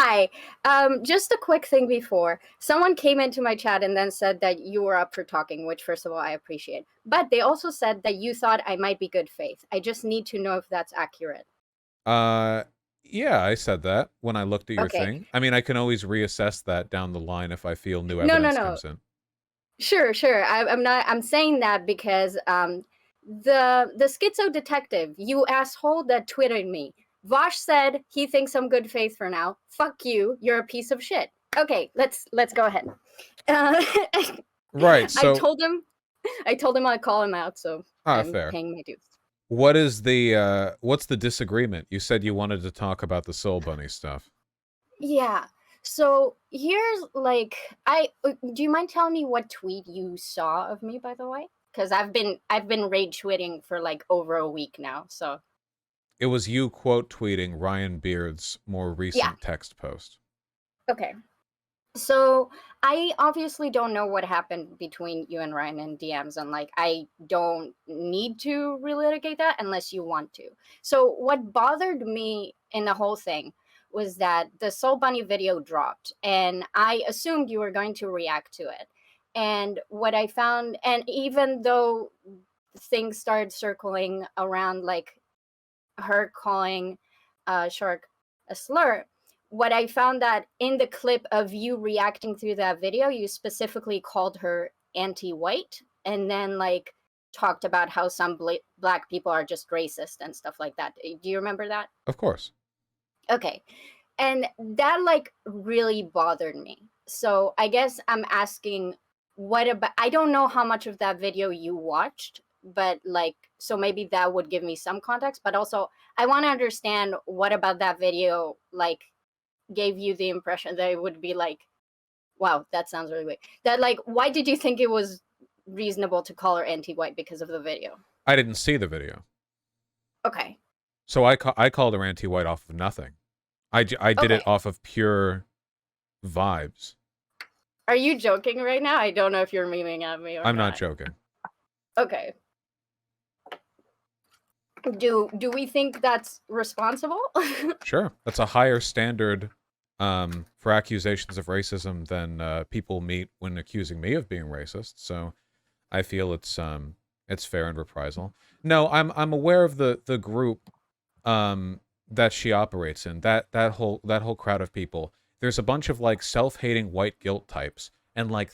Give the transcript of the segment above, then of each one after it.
Hi. Just a quick thing before. Someone came into my chat and then said that you were up for talking, which first of all I appreciate. But they also said that you thought I might be good faith. I just need to know if that's accurate. Uh, yeah, I said that when I looked at your Okay. thing. I mean, I can always reassess that down the line if I feel new No, no, evidence no. comes in. Sure. I'm not. I'm saying that because the schizo detective, you asshole that tweeted me. Vaush said he thinks I'm good faith for now. Fuck you. You're a piece of shit. Okay, let's go ahead. Uh, Right. I So, told him I'd call him out, so I'm fair. paying my dues. What is the what's the disagreement? You said you wanted to talk about the Soul Bunny stuff. Yeah. So here's like I do you mind telling me what tweet you saw of me, by the way? Because I've been rage tweeting for like over a week now. So It was you quote tweeting Ryan Beard's more yeah. recent text post. Okay. So I obviously don't know what happened between you and Ryan in DMs, and like I don't need to relitigate that unless you want to. So what bothered me in the whole thing was that the Soul Bunny video dropped, and I assumed you were going to react to it. And what I found, and even though things started circling around like her calling Shark a slur, what I found that in the clip of you reacting through that video, you specifically called her anti-white, and then like talked about how some black people are just racist and stuff like that. Do you remember that? Of course. Okay. And that like really bothered me. So I guess I'm asking, what about, I don't know how much of that video you watched, but like, so maybe that would give me some context, but also I want to understand what about that video like gave you the impression that it would be like, wow, that sounds really weird. That like, why did you think it was reasonable to call her anti-white because of the video? I didn't see the video. Okay. So I called her anti-white off of nothing. I did it Okay. off of pure vibes. Are you joking right now? I don't know if you're memeing at me or I'm not not. joking. Okay. Do we think that's responsible? Sure. That's a higher standard for accusations of racism than people meet when accusing me of being racist. So I feel it's fair in reprisal. No, I'm aware of the group that she operates in. That whole crowd of people. There's a bunch of like self-hating white guilt types and like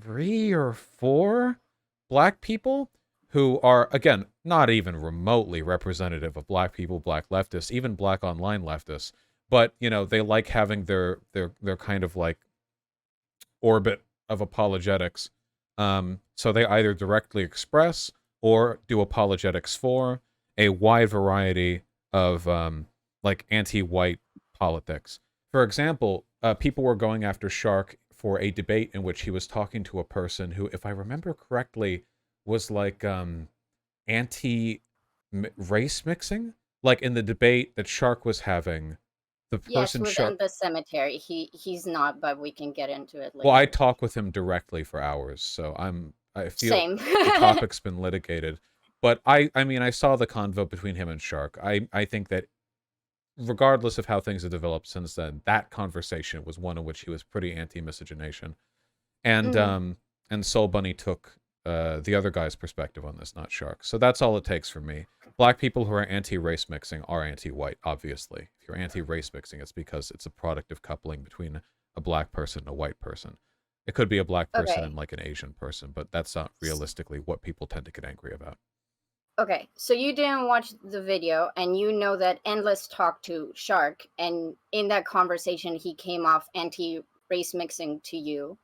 3 or 4 black people who are, again, not even remotely representative of black people, black leftists, even black online leftists. But, you know, they like having their kind of like orbit of apologetics. So they either directly express or do apologetics for a wide variety of like anti-white politics. For example, people were going after Shark for a debate in which he was talking to a person who, if I remember correctly, was like anti-race mixing. Like in the debate that Shark was having, the Yes, person within Shark. the cemetery. He's not, but we can get into it Well, I later. talk with him directly for hours, so I feel Same. the topic's been litigated. But I mean, I saw the convo between him and Shark. I think that regardless of how things have developed since then, that conversation was one in which he was pretty anti-miscegenation. And Mhm. um and Soul Bunny took the other guy's perspective on this, not Shark. So that's all it takes for me. Black people who are anti-race mixing are anti-white, obviously. If you're anti-race mixing, it's because it's a product of coupling between a black person and a white person. It could be a black person and Okay. like an Asian person, but that's not realistically what people tend to get angry about. Okay. So you didn't watch the video, and you know that Endless talked to Shark, and in that conversation, he came off anti-race mixing to you,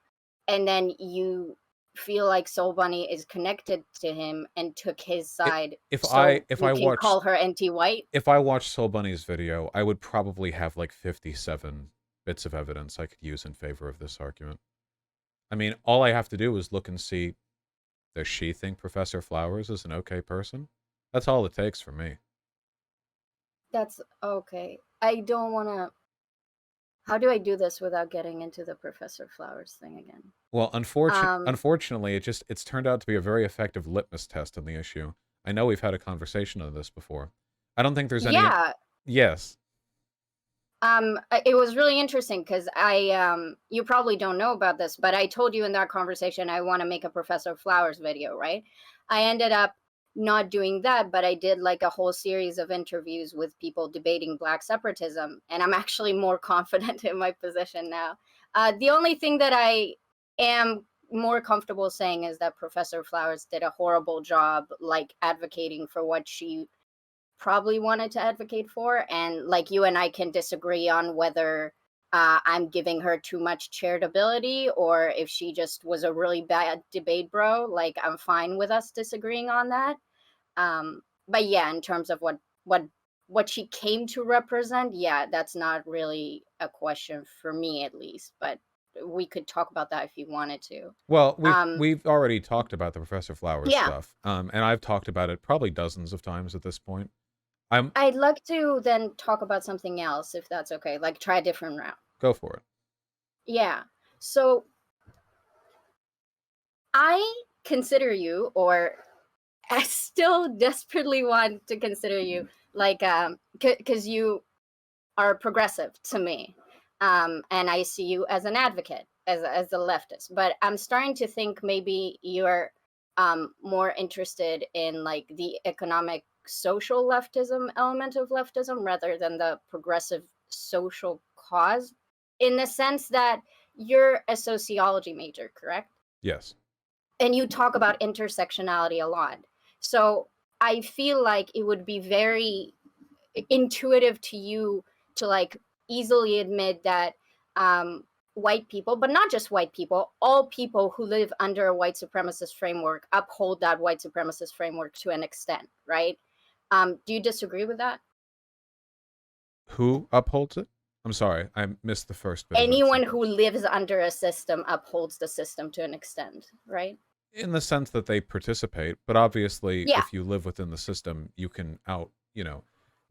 and then you feel like Soul Bunny is connected to him and took his It, side, if I so if you I can watched call her anti-white. if I watched Soul Bunny's video, I would probably have like 57 bits of evidence I could use in favor of this argument. I mean, all I have to do is look and see, does she think Professor Flowers is an okay person? That's all it takes for me. That's okay. I don't want to. How do I do this without getting into the Professor Flowers thing again? Well, Um, unfortunately, it's turned out to be a very effective litmus test on the issue. I know we've had a conversation on this before. I don't think there's any. yeah, Yes. It was really interesting because you probably don't know about this, but I told you in that conversation I want to make a Professor Flowers video, right? I ended up not doing that, but I did like a whole series of interviews with people debating Black separatism, and I'm actually more confident in my position now. The only thing that I am more comfortable saying is that Professor Flowers did a horrible job, like advocating for what she probably wanted to advocate for. And like you and I can disagree on whether I'm giving her too much charitability or if she just was a really bad debate bro. Like I'm fine with us disagreeing on that. But yeah, in terms of what she came to represent, yeah, that's not really a question for me at least. But we could talk about that if you wanted to. Well, we've Um, we've already talked about the Professor Flowers yeah, stuff, and I've talked about it probably dozens of times at this point. I'm I'd like to then talk about something else if that's okay. Like try a different route. Go for it. Yeah. So I consider you, or I still desperately want to consider you, like, because you are progressive to me, and I see you as an advocate, as a leftist. But I'm starting to think maybe you're more interested in like the economic social leftism element of leftism rather than the progressive social cause, in the sense that you're a sociology major, correct? Yes. And you talk about intersectionality a lot. So I feel like it would be very intuitive to you to like easily admit that white people, but not just white people, all people who live under a white supremacist framework uphold that white supremacist framework to an extent, right? Do you disagree with that? Who upholds it? I'm sorry, I missed the first bit of that Anyone who sentence. lives under a system upholds the system to an extent, right? In the sense that they participate, but obviously, Yeah. if you live within the system, you can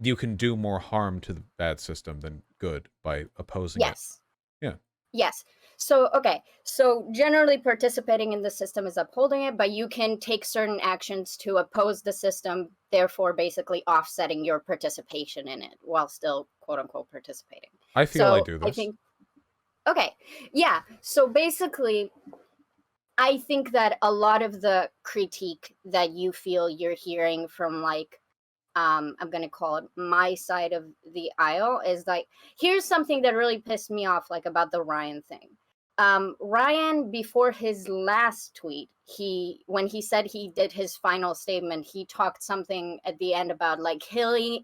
you can do more harm to the bad system than good by opposing it. Yes. Yeah. Yes. So, okay. So, generally, participating in the system is upholding it, but you can take certain actions to oppose the system, therefore, basically offsetting your participation in it while still, quote unquote, participating. I feel I So, do I this. think, okay. Yeah. So, basically, I think that a lot of the critique that you feel you're hearing from like I'm gonna call it my side of the aisle is like, here's something that really pissed me off like about the Ryan thing. Ryan, before his last tweet, he when he said he did his final statement, he talked something at the end about like healing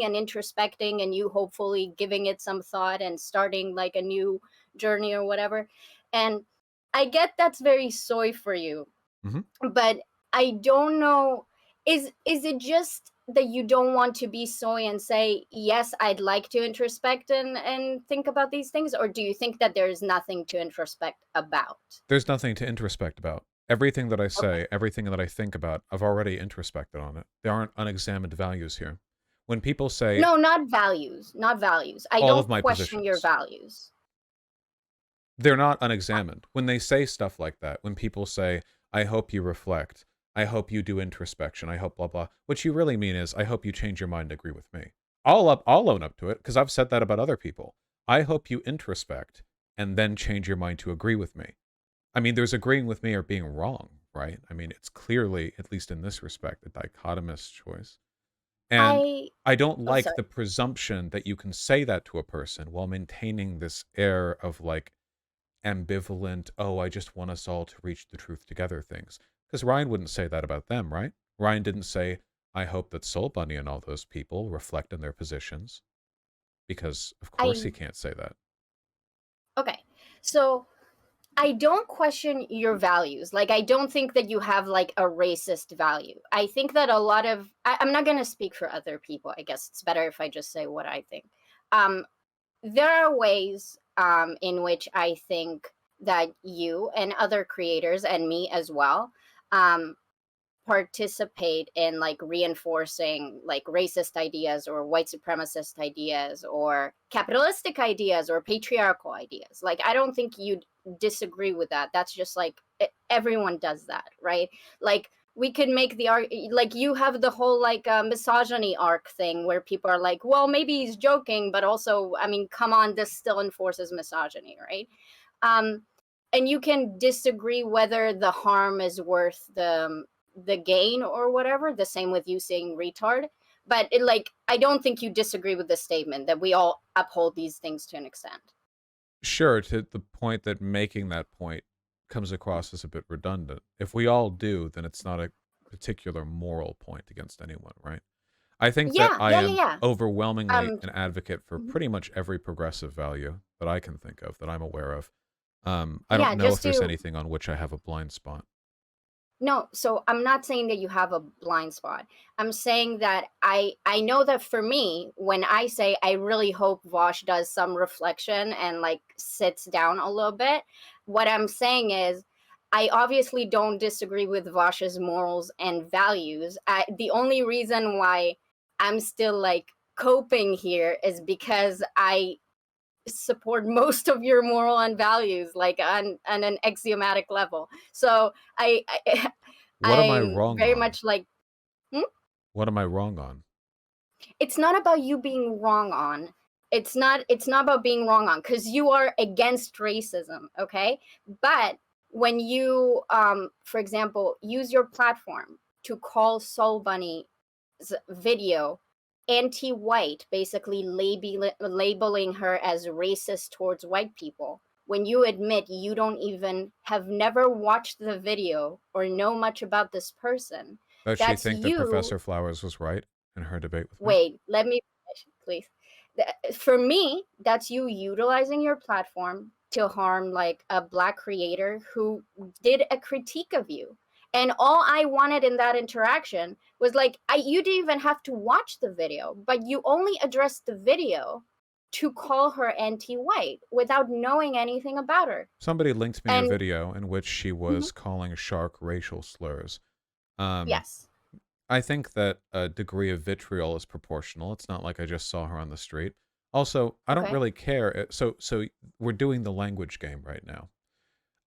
and introspecting and you hopefully giving it some thought and starting like a new journey or whatever. And I get that's very soy for you, Hmm. but I don't know, is it just that you don't want to be soy and say yes, I'd like to introspect and think about these things, or do you think that there's nothing to introspect about? There's nothing to introspect about. Everything that I Okay. say, everything that I think about, I've already introspected on it. There aren't unexamined values here. When people say No, not values, not values. I all of don't my question your positions, values. they're not unexamined. When they say stuff like that, when people say, I hope you reflect, I hope you do introspection, I hope blah blah, what you really mean is I hope you change your mind to agree with me. I'll own up to it because I've said that about other people. I hope you introspect and then change your mind to agree with me. I mean, there's agreeing with me or being wrong, right? I mean, it's clearly, at least in this respect, a dichotomous choice. And I I don't Oh, like sorry. the presumption that you can say that to a person while maintaining this air of like ambivalent, oh, I just want us all to reach the truth together things. Because Ryan wouldn't say that about them, right? Ryan didn't say, I hope that Soul Bunny and all those people reflect on their positions. Because of course he I can't say that. Okay. So I don't question your values. Like, I don't think that you have like a racist value. I think that a lot of, I'm not going to speak for other people. I guess it's better if I just say what I think. Um, there are ways in which I think that you and other creators, and me as well, um, participate in like reinforcing like racist ideas or white supremacist ideas or capitalistic ideas or patriarchal ideas. Like I don't think you'd disagree with that. That's just like everyone does that, right? Like we could make the arc like you have the whole like misogyny arc thing where people are like, well, maybe he's joking, but also, I mean, come on, this still enforces misogyny, right? um and you can disagree whether the harm is worth the gain or whatever, the same with you saying retard. But it, like, I don't think you disagree with the statement that we all uphold these things to an extent. Sure, to the point that making that point comes across as a bit redundant. If we all do, then it's not a particular moral point against anyone, right? I think that Yeah, I yeah, yeah, am yeah. overwhelmingly um an advocate for mhm. pretty much every progressive value that I can think of, that I'm aware of. I don't Yeah, know if just there's to anything on which I have a blind spot. no, so I'm not saying that you have a blind spot. I'm saying that I know that for me, when I say I really hope Vosh does some reflection and like sits down a little bit, what I'm saying is I obviously don't disagree with Vosh's morals and values. The only reason why I'm still like coping here is because I support most of your moral and values like on an axiomatic level. So I What am I I'm wrong very on? much like, hmm? What am I wrong on? It's not about you being wrong on. It's not about being wrong on because you are against racism, okay? But when you for example, use your platform to call Soul Bunny video anti-white, basically labeling her as racist towards white people, when you admit you don't even have never watched the video or know much about this person, Does she that's think that you. Professor Flowers was right in her debate with me? Wait, let me finish, please. For me, that's you utilizing your platform to harm like a black creator who did a critique of you. And all I wanted in that interaction was like, you didn't even have to watch the video, but you only addressed the video to call her anti-white without knowing anything about her. Somebody linked me a And video in which she mhm, was calling shark racial slurs. Um, yes, I think that a degree of vitriol is proportional. It's not like I just saw her on the street. Also, I don't okay, really care. So we're doing the language game right now.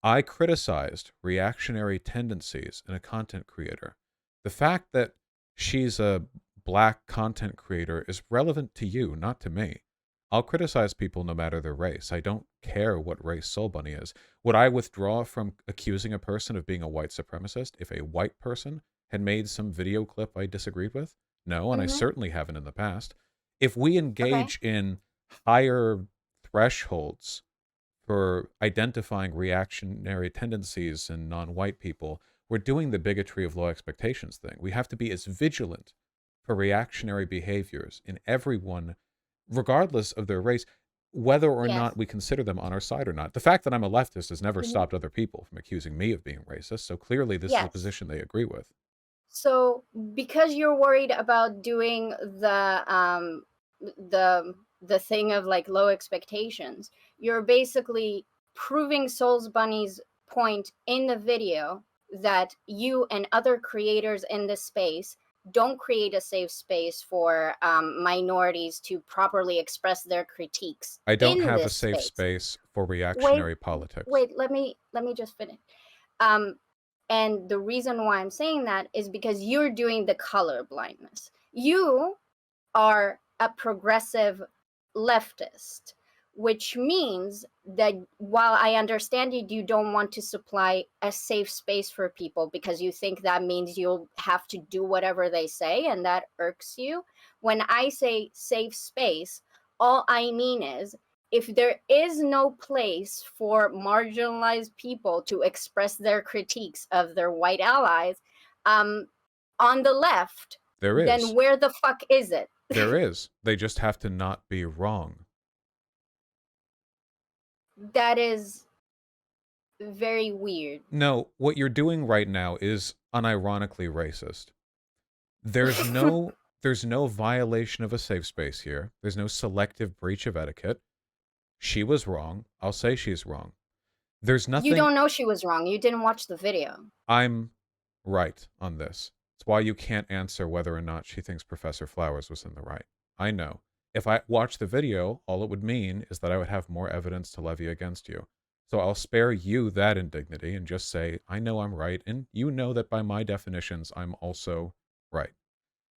I criticized reactionary tendencies in a content creator. The fact that she's a black content creator is relevant to you, not to me. I'll criticize people no matter their race. I don't care what race Soul Bunny is. Would I withdraw from accusing a person of being a white supremacist if a white person had made some video clip I disagreed with? No, and I hmm, certainly haven't in the past. If we okay, engage in higher thresholds for identifying reactionary tendencies in non-white people, we're doing the bigotry of low expectations thing. We have to be as vigilant for reactionary behaviors in everyone, regardless of their race, whether or yes, not we consider them on our side or not. The fact that I'm a leftist has never hmm, stopped other people from accusing me of being racist, so clearly this is a yes. position they agree with. So because you're worried about doing the thing of like low expectations, you're basically proving Souls Bunny's point in the video that you and other creators in this space don't create a safe space for minorities to properly express their critiques I don't in have a this safe space. space for Wait, reactionary politics. wait, let me just finish. Um, and the reason why I'm saying that is because you're doing the color blindness. You are a progressive leftist, which means that while I understand you don't want to supply a safe space for people because you think that means you'll have to do whatever they say and that irks you, when I say safe space, all I mean is if there is no place for marginalized people to express their critiques of their white allies um, on the left, There then is. where the fuck is it? There is. They just have to not be wrong. That is very weird. No, what you're doing right now is unironically racist. There's no violation of a safe space here. There's no selective breach of etiquette. She was wrong. I'll say she's wrong. There's You nothing. don't know she was wrong. You didn't watch the video. I'm right on this. It's why you can't answer whether or not she thinks Professor Flowers was in the right. I know. If I watched the video, all it would mean is that I would have more evidence to levy against you. So I'll spare you that indignity and just say, I know I'm right, and you know that by my definitions, I'm also right.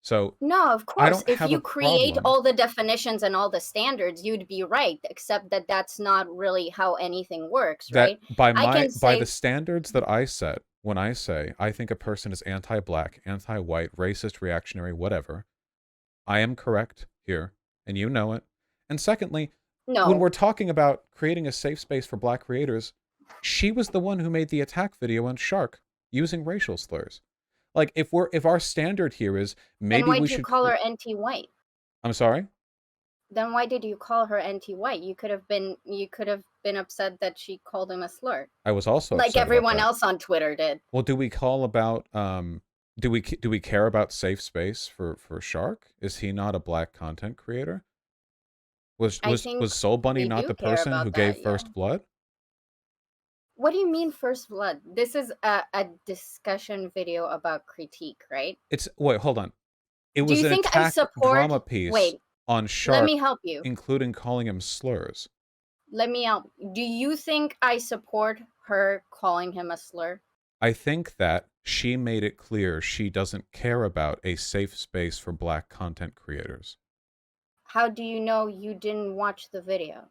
So No, of I course. don't If have a you create problem all the definitions and all the standards, you'd be right, except that that's not really how anything works, that right? I can by the say, standards that I set when I say I think a person is anti-black, anti-white, racist, reactionary, whatever, I am correct here, and you know it. And secondly, when no. we're talking about creating a safe space for black creators, she was the one who made the attack video on Shark using racial slurs. Like if our standard here is Then maybe why we do you should call her anti-white? I'm sorry? Then why did you call her anti-white? You could have been upset that she called him a slur, I was also like upset about everyone that. else on Twitter did. Well, do we call about do we care about safe space for Shark? Is he not a black content creator? I think Was Soul Bunny we not do the care person who about gave that, yeah. first blood? What do you mean first blood? This is a discussion video about critique, right? It's wait, hold on. It Do was you an think I attack support drama piece wait, on let me Shark, help you. including calling him slurs. Let me help. Do you think I support her calling him a slur? I think that she made it clear she doesn't care about a safe space for black content creators How do you know you didn't watch the video?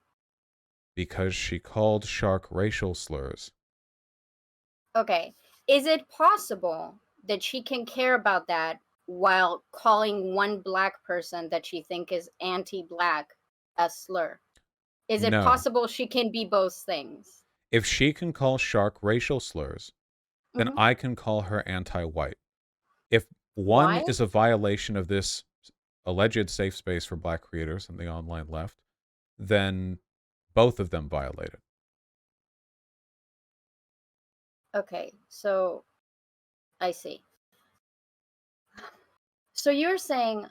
because she called Shark racial slurs. Okay. Is it possible that she can care about that while calling one black person that she think is anti-black a slur? Is it No. possible she can be both things? If she can call Shark racial slurs, then Hmm. I can call her anti-white. If one Why? is a violation of this alleged safe space for black creators in the online left, then both of them violate it. Okay, so I see. So you're saying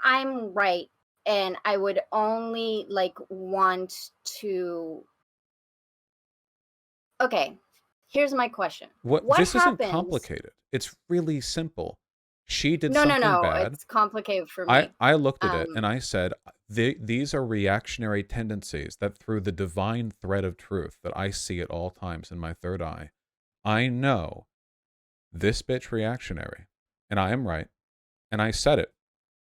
I'm right and I would only like want to. Okay, here's my question. What What this isn't happens? complicated. It's really simple. She did No, no, something no. bad. It's complicated for me. I looked at it Um, and I said, These are reactionary tendencies that through the divine thread of truth that I see at all times in my third eye, I know this bitch reactionary, and I am right, and I said it.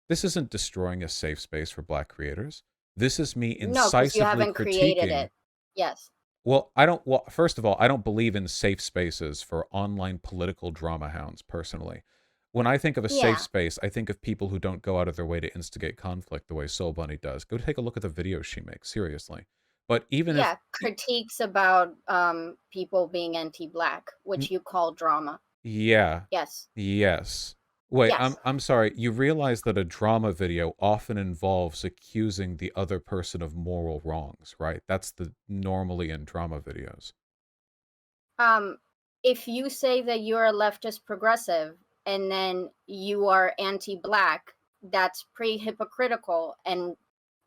This isn't destroying a safe space for black creators. This is me no, because you incisively haven't created critiquing. it. Yes. Well, first of all, I don't believe in safe spaces for online political drama hounds personally. When I think of a safe Yeah. space, I think of people who don't go out of their way to instigate conflict the way Soul Bunny does. Go take a look at the videos she makes, seriously. But even if Yeah. Critiques about people being anti-black, n- which you call drama. yeah. Yes. Yes. Wait, Yes. I'm sorry. You realize that a drama video often involves accusing the other person of moral wrongs, right? That's the normally in drama videos. Um, if you say that you're a leftist progressive and then you are anti-black, that's pretty hypocritical and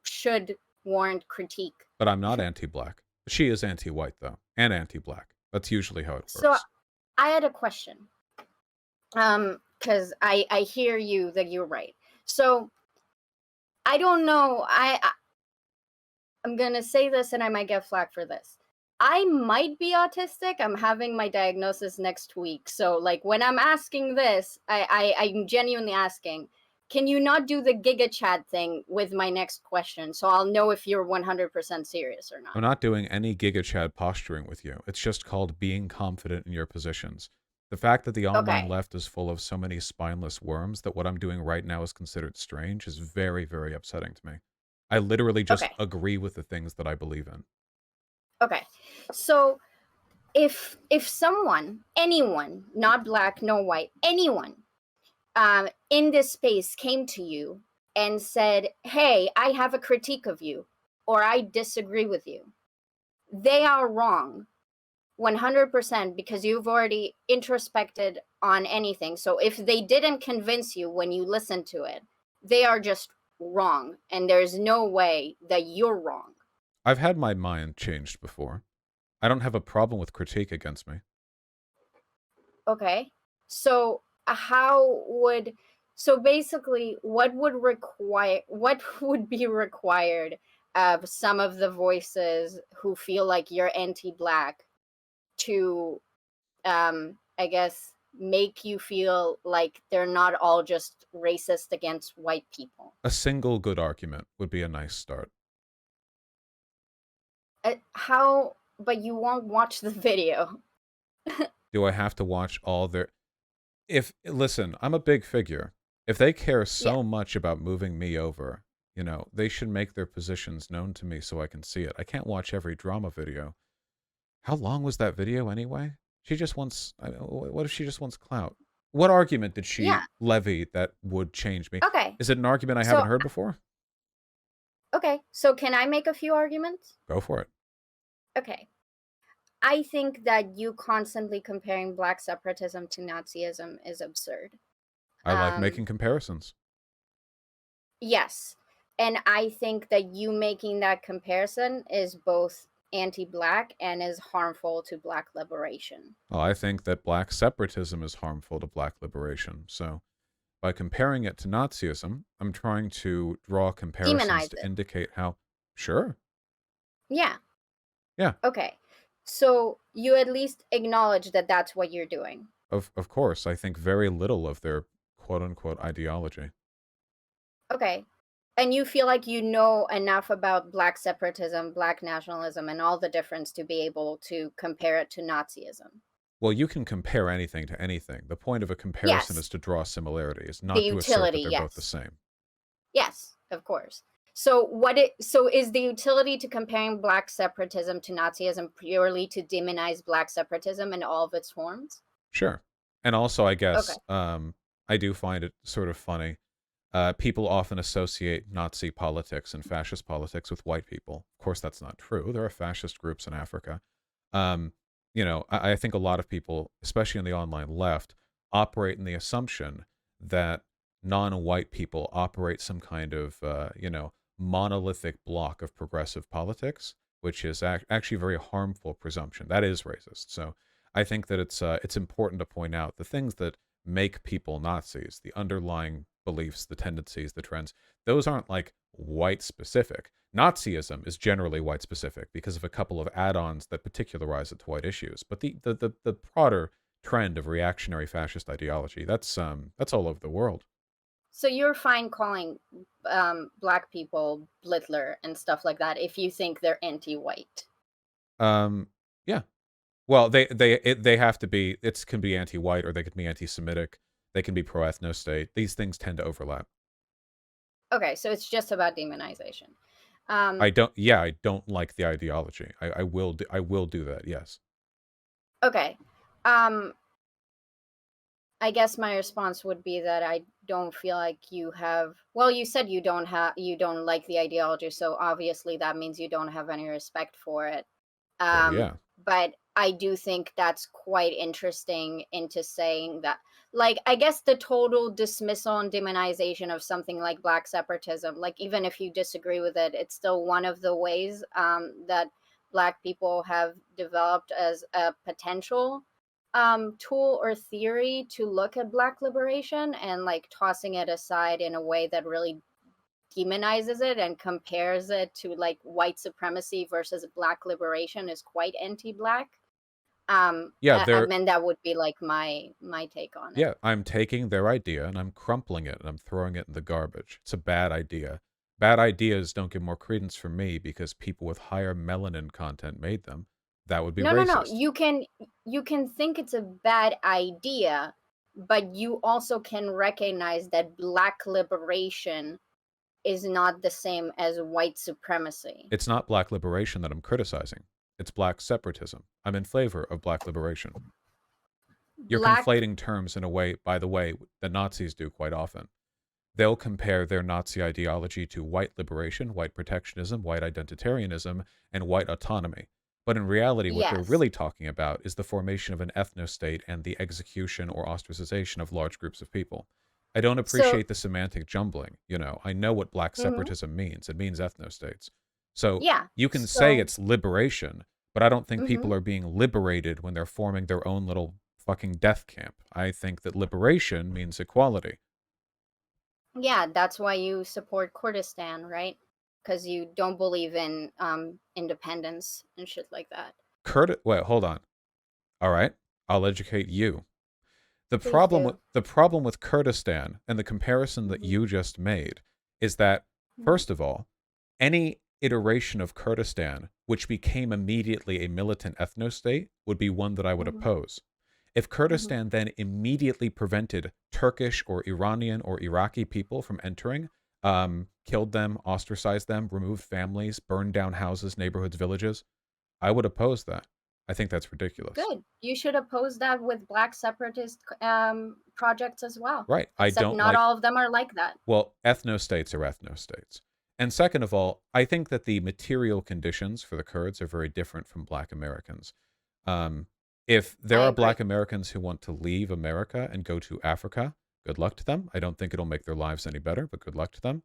should warrant critique. But I'm not anti-black. She is anti-white though, and anti-black. That's usually how it So works. I had a question. Because I hear you that you're right. So I don't know. I'm gonna say this and I might get flack for this. I might be autistic. I'm having my diagnosis next week. So like when I'm asking this, I'm genuinely asking, can you not do the Giga Chat thing with my next question so I'll know if you're 100% serious or I'm not? not doing any Giga Chad posturing with you. It's just called being confident in your positions. The fact that the online Okay. left is full of so many spineless worms that what I'm doing right now is considered strange is very, very upsetting to me. I literally just Okay. agree with the things that I believe in. Okay. So if someone, anyone, not black, no white, anyone in this space came to you and said, hey, I have a critique of you, or I disagree with you, they are wrong 100% because you've already introspected on anything. So if they didn't convince you when you listened to it, they are just wrong. And there's no way that you're wrong. I've had my mind changed before. I don't have a problem with critique against me. Okay. So how would so basically what would be required of some of the voices who feel like you're anti-black to, I guess, make you feel like they're not all just racist against white people. A single good argument would be a nice start. How? But you won't watch the video. Do I have to watch all their if listen, I'm a big figure. If they care Yeah. so much about moving me over, they should make their positions known to me so I can see it. I can't watch every drama video. How long was that video anyway? She just wants what if she just wants clout? What argument did she Yeah. levy that would change me? Okay. Is it an argument I So haven't heard before? okay. So can I make a few arguments? Go for it. Okay. I think that you constantly comparing black separatism to Nazism is absurd. I like Um, making comparisons. yes. And I think that you making that comparison is both anti black and is harmful to black liberation. Well, I think that black separatism is harmful to black liberation. So by comparing it to Nazism, I'm trying to draw comparisons Demonize to it. indicate how, sure, Yeah. yeah, Okay. So you at least acknowledge that that's what you're doing. of course, I think very little of their quote unquote ideology. Okay. And you feel like you know enough about black separatism, black nationalism, and all the difference to be able to compare it to Nazism. Well, you can compare anything to anything. The point of a comparison Yes. is to draw similarities, The not to assert that utility, they're both the yes. same. Yes, of course. So is the utility to comparing black separatism to Nazism purely to demonize black separatism in all of its forms? Sure. And also, I Okay. guess, I do find it sort of funny. People often associate Nazi politics and fascist politics with white people. Of course, that's not true. There are fascist groups in Africa. Um, I think a lot of people, especially in the online left, operate in the assumption that non-white people operate some kind of, monolithic block of progressive politics, which is actually a very harmful presumption. That is racist. So I think that it's important to point out the things that make people Nazis, the underlying beliefs, the tendencies, the trends. Those aren't like white specific. Nazism is generally white specific because of a couple of add-ons that particularize it to white issues. But the broader trend of reactionary fascist ideology, that's all over the world. So you're fine calling black people Blitler and stuff like that if you think they're anti-white. Um, yeah. Well, they have to be. It can be anti-white or they could be anti-Semitic. They can be pro-ethno-state. These things tend to overlap. Okay, so it's just about demonization. I Um, don't. Yeah, I don't like the ideology. I will do that. Yes. okay. Um, I guess my response would be that I don't feel like you have. Well, you said you don't like the ideology, so obviously that means you don't have any respect for it. Well, Um, yeah. but I do think that's quite interesting into saying that, like, I guess the total dismissal and demonization of something like black separatism, like, even if you disagree with it, it's still one of the ways that black people have developed as a potential tool or theory to look at black liberation, and like tossing it aside in a way that really demonizes it and compares it to like white supremacy versus black liberation is quite anti-black. Yeah. I They're mean, that would be like my take on it. Yeah, I'm taking their idea and I'm crumpling it and I'm throwing it in the garbage. It's a bad idea. Bad ideas don't get more credence from me because people with higher melanin content made them. That would be No, no, no. racist. You can think it's a bad idea, but you also can recognize that black liberation is not the same as white supremacy. It's not black liberation that I'm criticizing. It's black separatism. I'm in favor of black liberation. You're Black, conflating terms in a way, by the way, that Nazis do quite often. They'll compare their Nazi ideology to white liberation, white protectionism, white identitarianism, and white autonomy. But in reality, what they're yes. really talking about is the formation of an ethno-state and the execution or ostracization of large groups of people. I don't So, appreciate the semantic jumbling. I know what black mhm, separatism means. It means ethno-states. So yeah. you can say So, it's liberation, but I don't think mhm. people are being liberated when they're forming their own little fucking death camp. I think that liberation means equality. Yeah, that's why you support Kurdistan, right? because you don't believe in independence and shit like that. Wait, hold on. All right, I'll educate you. Please do. The problem with Kurdistan and the comparison that Hmm. you just made is that, Hmm. first of all, any iteration of Kurdistan which became immediately a militant ethno-state would be one that I would Hmm. oppose. If Hmm. Kurdistan then immediately prevented Turkish or Iranian or Iraqi people from entering, killed them, ostracized them, removed families, burned down houses, neighborhoods, villages, I would oppose that. I think that's ridiculous. Good. You should oppose that with black separatist projects as well. Right. I Except don't not like, all of them are like that. well, ethno-states are ethno-states. And second of all, I think that the material conditions for the Kurds are very different from black Americans. Um, if there I are agree. black Americans who want to leave America and go to Africa, good luck to them. I don't think it'll make their lives any better, but good luck to them.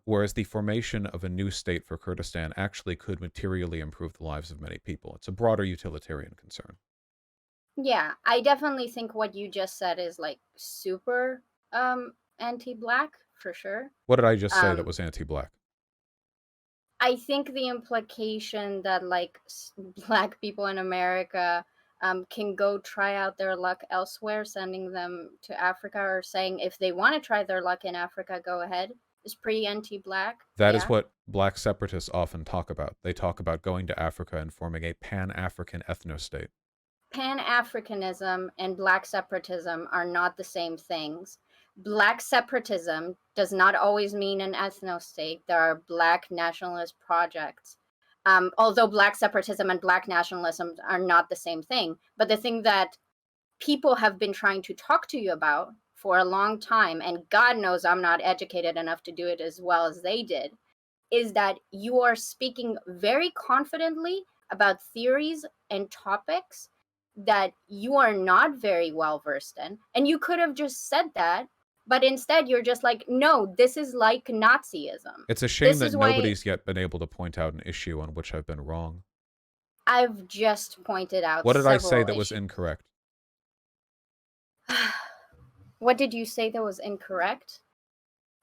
Whereas the formation of a new state for Kurdistan actually could materially improve the lives of many people. It's a broader utilitarian concern. Yeah, I definitely think what you just said is like super anti-black for sure. What did I just say that Um, was anti-black? I think the implication that like black people in America can go try out their luck elsewhere, sending them to Africa, or saying if they want to try their luck in Africa, go ahead, is pretty anti-black. That is Yeah. what black separatists often talk about. They talk about going to Africa and forming a pan-African ethno-state. Pan Africanism and Black separatism are not the same things. Black separatism does not always mean an ethno state. There are Black nationalist projects. Although Black separatism and Black nationalism are not the same thing. But the thing that people have been trying to talk to you about for a long time, and God knows I'm not educated enough to do it as well as they did, is that you are speaking very confidently about theories and topics that you are not very well versed in. And you could have just said that, but instead you're just like, no, this is like Nazism. It's a shame This that is why nobody's yet been able to point out an issue on which I've been wrong. I've just pointed out What did I say several that was issues. incorrect? What did you say that was incorrect?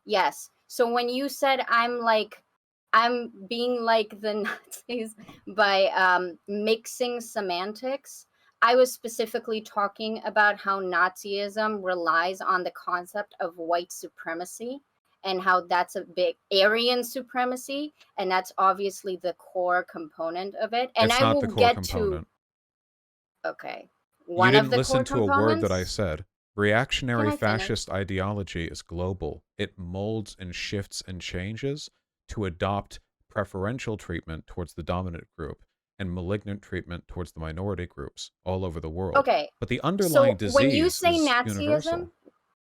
Yes. So when you said I'm being like the Nazis by mixing semantics, I was specifically talking about how Nazism relies on the concept of white supremacy and how that's a big Aryan supremacy, and that's obviously the core component of it. And It's I not the will core get to, component. okay, You one of didn't the listen core to a word that I components. said. Can Reactionary I finish? fascist ideology is global. It molds and shifts and changes to adopt preferential treatment towards the dominant group and malignant treatment towards the minority groups all over the world. Okay. But the underlying So when you disease say is Nazism, universal.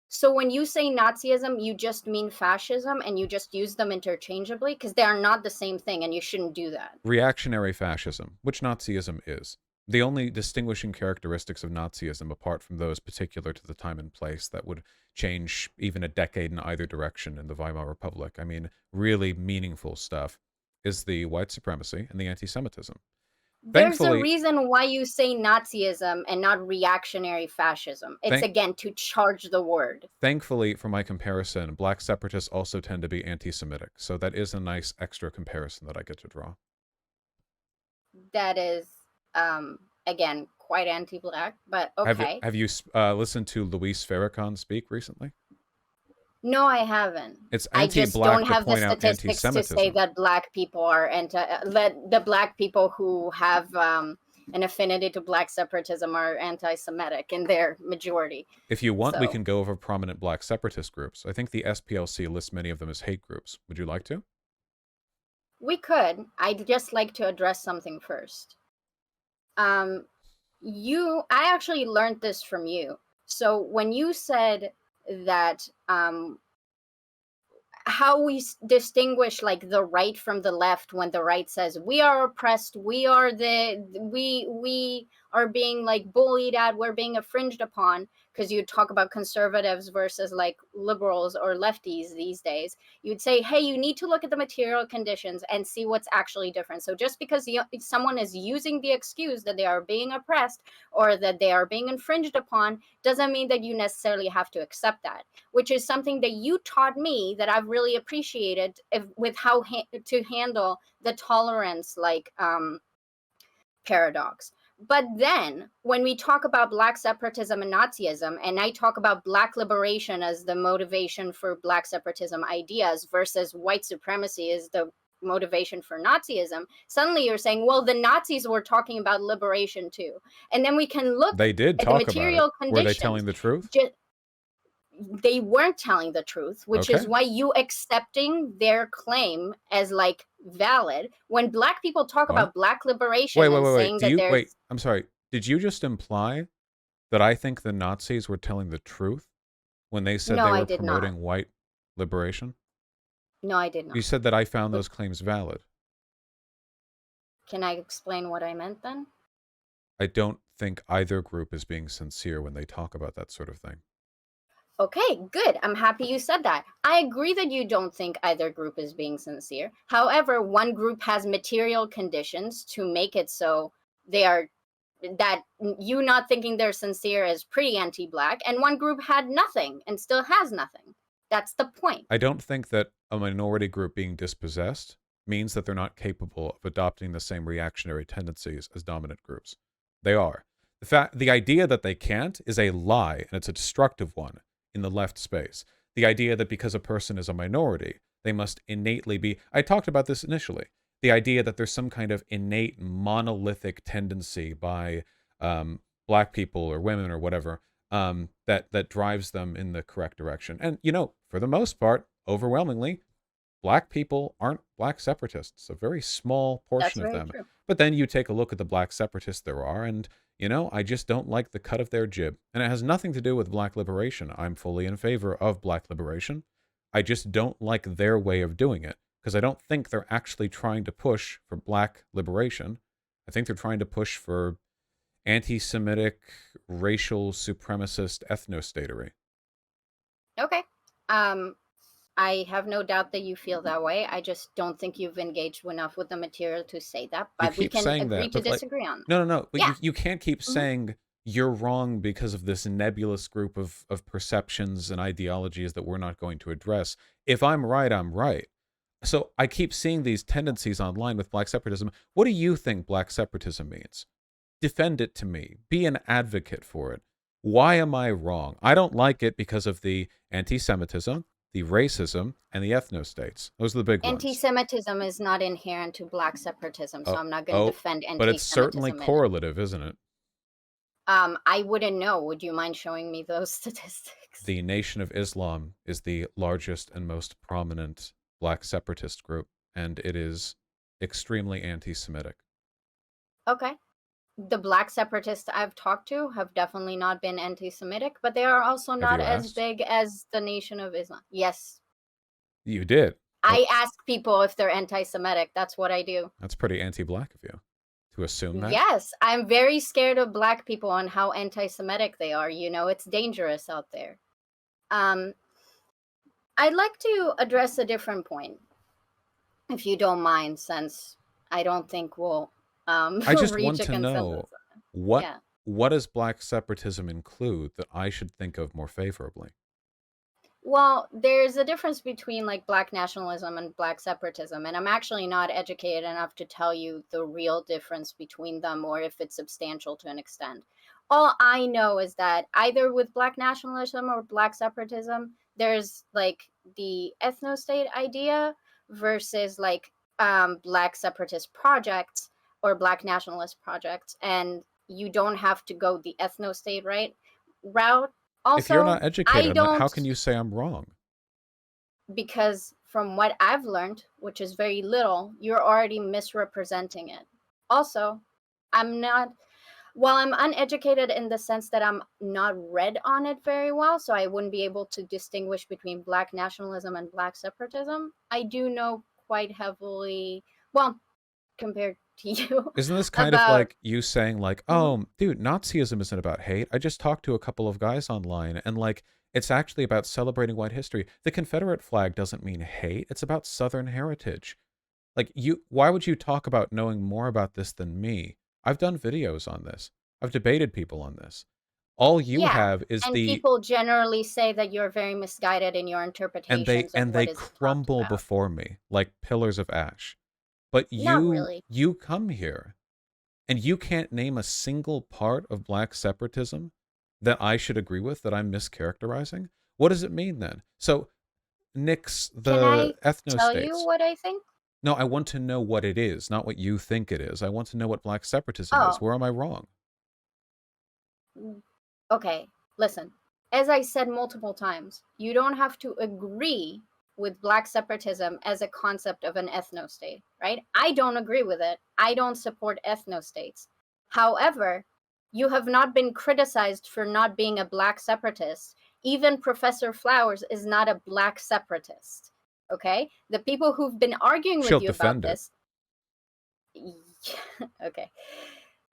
So when you say Nazism, you just mean fascism and you just use them interchangeably because they are not the same thing and you shouldn't do that. Reactionary fascism, which Nazism is. The only distinguishing characteristics of Nazism, apart from those particular to the time and place that would change even a decade in either direction in the Weimar Republic, I mean, really meaningful stuff, is the white supremacy and the anti Semitism. There's a Thankfully, reason why you say Nazism and not reactionary fascism. It's thank, again to charge the word. thankfully, for my comparison, black separatists also tend to be anti Semitic. So that is a nice extra comparison that I get to draw. That is, again, quite anti black, but okay. Have you listened to Luis Farrakhan speak recently? No, I haven't. It's I just don't anti-black to have the point out statistics to say anti-Semitism. that black people are that the black people who have an affinity to black separatism are anti-Semitic in their majority. If you want, we So can go over prominent black separatist groups. I think the SPLC lists many of them as hate groups. Would you like to? we could. I'd just like to address something first. Um, I actually learned this from you. So when you said that how we distinguish like the right from the left when the right says we are oppressed, we are being like bullied at, we're being infringed upon, because you talk about conservatives versus like liberals or lefties these days, you'd say, hey, you need to look at the material conditions and see what's actually different. So just because someone is using the excuse that they are being oppressed or that they are being infringed upon doesn't mean that you necessarily have to accept that, which is something that you taught me that I've really appreciated with how to handle the tolerance like paradox. But then when we talk about Black separatism and Nazism, and I talk about Black liberation as the motivation for Black separatism ideas versus white supremacy as the motivation for Nazism, suddenly you're saying, well, the Nazis were talking about liberation too. And then we can look They did at the talk about it. material Were they conditions. telling the truth? They weren't telling the truth, which is Okay. why you accepting their claim as like valid when Black people talk What? about Black Wait, liberation wait, and wait, wait. saying Do that you wait? there's I'm sorry. Did you just imply that I think the Nazis were telling the truth when they said no, they I were did not. promoting white liberation? No, I did You not. said that I found But those claims valid. can I explain what I meant then? I don't think either group is being sincere when they talk about that sort of thing. Okay, good. I'm happy you said that. I agree that you don't think either group is being sincere. However, one group has material conditions to make it so they are that you not thinking they're sincere is pretty anti-Black, and one group had nothing and still has nothing. That's the point. I don't think that a minority group being dispossessed means that they're not capable of adopting the same reactionary tendencies as dominant groups. They are. The idea that they can't is a lie, and it's a destructive one in the left space. The idea that because a person is a minority, they must innately be. I talked about this initially. The idea that there's some kind of innate monolithic tendency by black people or women or whatever that drives them in the correct direction. And for the most part, overwhelmingly, black people aren't black separatists. A very small That's portion of very them. true. But then you take a look at the black separatists there are, and I just don't like the cut of their jib. And it has nothing to do with black liberation. I'm fully in favor of black liberation. I just don't like their way of doing it because I don't think they're actually trying to push for black liberation. I think they're trying to push for anti-Semitic, racial, supremacist ethnostatery. Okay. Um, I have no doubt that you feel that way. I just don't think you've engaged enough with the material to say that, You but we keep can saying agree that, to but disagree on that. no. But Yeah. you can't keep Mhm. saying you're wrong because of this nebulous group of perceptions and ideologies that we're not going to address. If I'm right, I'm right. So I keep seeing these tendencies online with black separatism. What do you think black separatism means? Defend it to me. Be an advocate for it. Why am I wrong? I don't like it because of the anti-Semitism, the racism, and the ethnostates. Those are the big ones. Anti-Semitism is not inherent to Black separatism, so Oh, I'm not going to oh, defend but it's certainly anti-Semitism in it. correlative, isn't it? I wouldn't know. Would you mind showing me those statistics? The Nation of Islam is the largest and most prominent black separatist group, and it is extremely anti-Semitic. Okay. The Black separatists I've talked to have definitely not been anti-Semitic, but they are also Have not you as asked? big as the Nation of Islam. Yes. You did. Oh, I ask people if they're anti-Semitic. That's what I do. that's pretty anti-black of you to assume that. Yes, I'm very scared of Black people and how anti-Semitic they are. It's dangerous out there. Um, I'd like to address a different point, if you don't mind, since I don't think we'll I just reach want a to consensus. know what Yeah. what does black separatism include that I should think of more favorably? Well, there's a difference between like Black nationalism and Black separatism, and I'm actually not educated enough to tell you the real difference between them or if it's substantial to an extent. All I know is that either with Black nationalism or Black separatism, there's like the ethno state idea versus like Black separatist projects or Black nationalist projects, and you don't have to go the ethno state route. If you're Also, not educated I on that, how don't, can you say I'm wrong? because from what I've learned, which is very little, you're already misrepresenting it. Also, I'm not, while I'm uneducated in the sense that I'm not read on it very well, so I wouldn't be able to distinguish between Black nationalism and Black separatism, I do know quite heavily, well, compared to you Isn't this kind of about. like you saying like, Mhm. "Oh, dude, Nazism isn't about hate. I just talked to a couple of guys online and like it's actually about celebrating white history. The Confederate flag doesn't mean hate. It's about Southern heritage." Like why would you talk about knowing more about this than me? I've done videos on this. I've debated people on this. All you Yeah, have is and the people generally say that you're very misguided in your interpretations of and what they is talked crumble about. before me like pillars of ash. But Not really. you come here and you can't name a single part of black separatism that I should agree with that I'm mischaracterizing. What does it mean then? So nix Can the I ethno tell you states. what I think? No, I want to know what it is, not what you think it is. I want to know what black separatism is. Oh, Where am I wrong? mm, okay. Listen, as I said multiple times, you don't have to agree with black separatism as a concept of an ethno state, right? I don't agree with it. I don't support ethno states. However, you have not been criticized for not being a black separatist. Even Professor Flowers is not a black separatist. Okay? The people who've been arguing She'll with you about defend it. this, okay.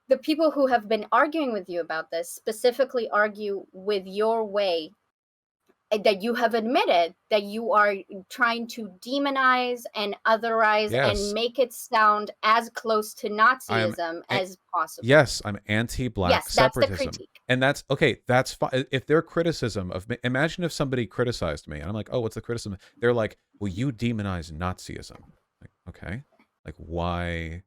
The people who have been arguing with you about this specifically argue with your way, that you have admitted that you are trying to demonize and otherize and Yes, make it sound as close to I am. Nazism a- as possible. Yes, I'm anti-black Yes, that's the separatism, critique. and that's okay. That's fine. If their criticism of me, imagine if somebody criticized me, and I'm like, "Oh, what's the criticism?" They're like, "Well, you demonize Nazism." Like, okay, like why?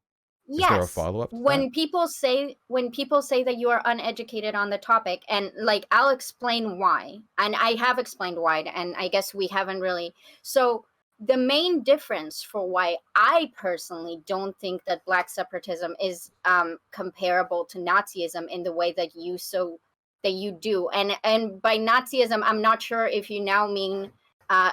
Is there a Yes, follow up to that? when people say that you are uneducated on the topic, and like I'll explain why, and I have explained why, and I guess we haven't really. So the main difference for why I personally don't think that black separatism is comparable to Nazism in the way that you do, and by Nazism, I'm not sure if you now mean a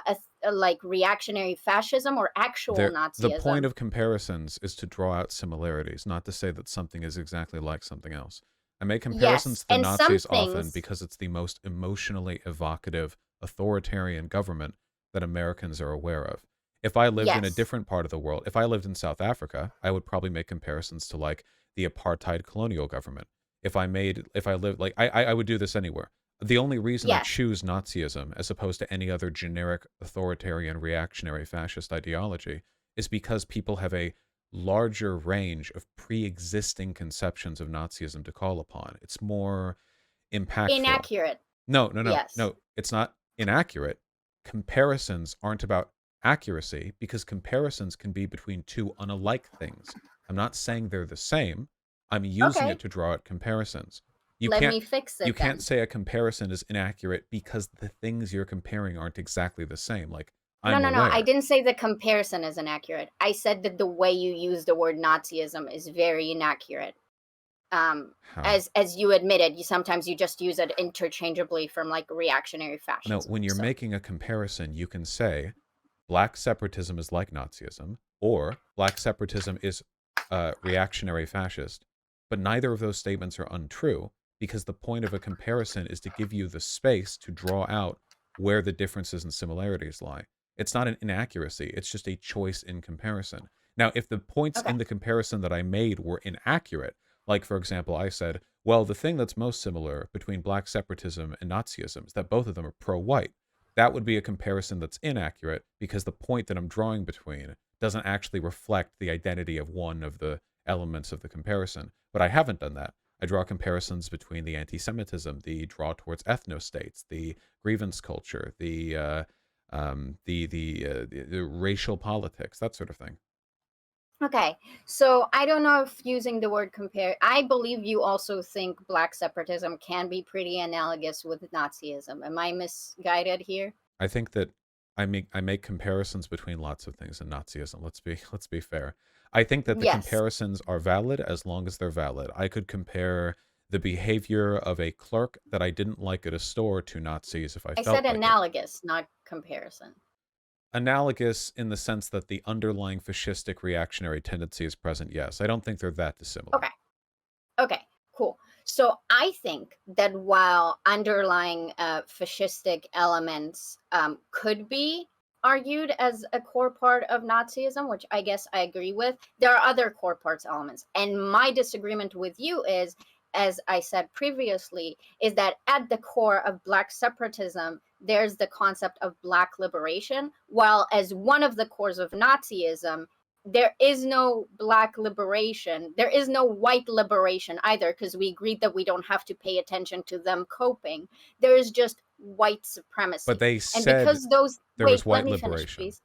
like reactionary fascism or actual The point Nazism. of comparisons is to draw out similarities, not to say that something is exactly like something else. I make comparisons Yes, to the and some Nazis often things. because it's the most emotionally evocative authoritarian government that Americans are aware of. If I lived in a Yes. different part of the world, if I lived in South Africa, I would probably make comparisons to like the apartheid colonial government. If I lived like I would do this anywhere. The only reason I Yes. choose Nazism as opposed to any other generic authoritarian reactionary fascist ideology is because people have a larger range of pre-existing conceptions of Nazism to call upon. It's more impactful. Inaccurate. No, no, no, Yes. no. It's not inaccurate. Comparisons aren't about accuracy because comparisons can be between two unalike things. I'm not saying they're the same. I'm using it Okay. to draw out comparisons. You Let can't me fix you it can't then. say a comparison is inaccurate because the things you're comparing aren't exactly the same. Like No, I'm no, no. I aware. didn't say the comparison is inaccurate. I said that the way you use the word Nazism is very inaccurate. Um, How? as you admitted, sometimes you just use it interchangeably from like reactionary No, fascism. when you're So making a comparison, you can say black separatism is like Nazism, or black separatism is reactionary fascist. But neither of those statements are untrue because the point of a comparison is to give you the space to draw out where the differences and similarities lie. It's not an inaccuracy, it's just a choice in comparison. Now, if the points okay. in the comparison that I made were inaccurate, like for example, I said, well, the thing that's most similar between black separatism and Nazism is that both of them are pro white. That would be a comparison that's inaccurate because the point that I'm drawing between doesn't actually reflect the identity of one of the elements of the comparison. But I haven't done that. I draw comparisons between the anti-Semitism, the draw towards ethno-states, the grievance culture, the racial politics, that sort of thing. Okay. So I don't know if using the word compare, I believe you also think black separatism can be pretty analogous with Nazism. Am I misguided here? I think that I make comparisons between lots of things in Nazism. Let's be fair. I think that the Yes. comparisons are valid as long as they're valid. I could compare the behavior of a clerk that I didn't like at a store to Nazis if I I felt said like it. analogous, not comparison. Analogous in the sense that the underlying fascistic reactionary tendency is present, yes. I don't think they're that dissimilar. Okay. Okay, cool. So I think that while underlying fascistic elements could be argued as a core part of Nazism, which I guess I agree with, there are other core parts elements. And my disagreement with you is, as I said previously, is that at the core of Black separatism, there's the concept of Black liberation, while as one of the cores of Nazism, there is no Black liberation. There is no white liberation either, because we agreed that we don't have to pay attention to them coping. There is just white But supremacy. they And said because those, there was wait, let white me finish, liberation. please.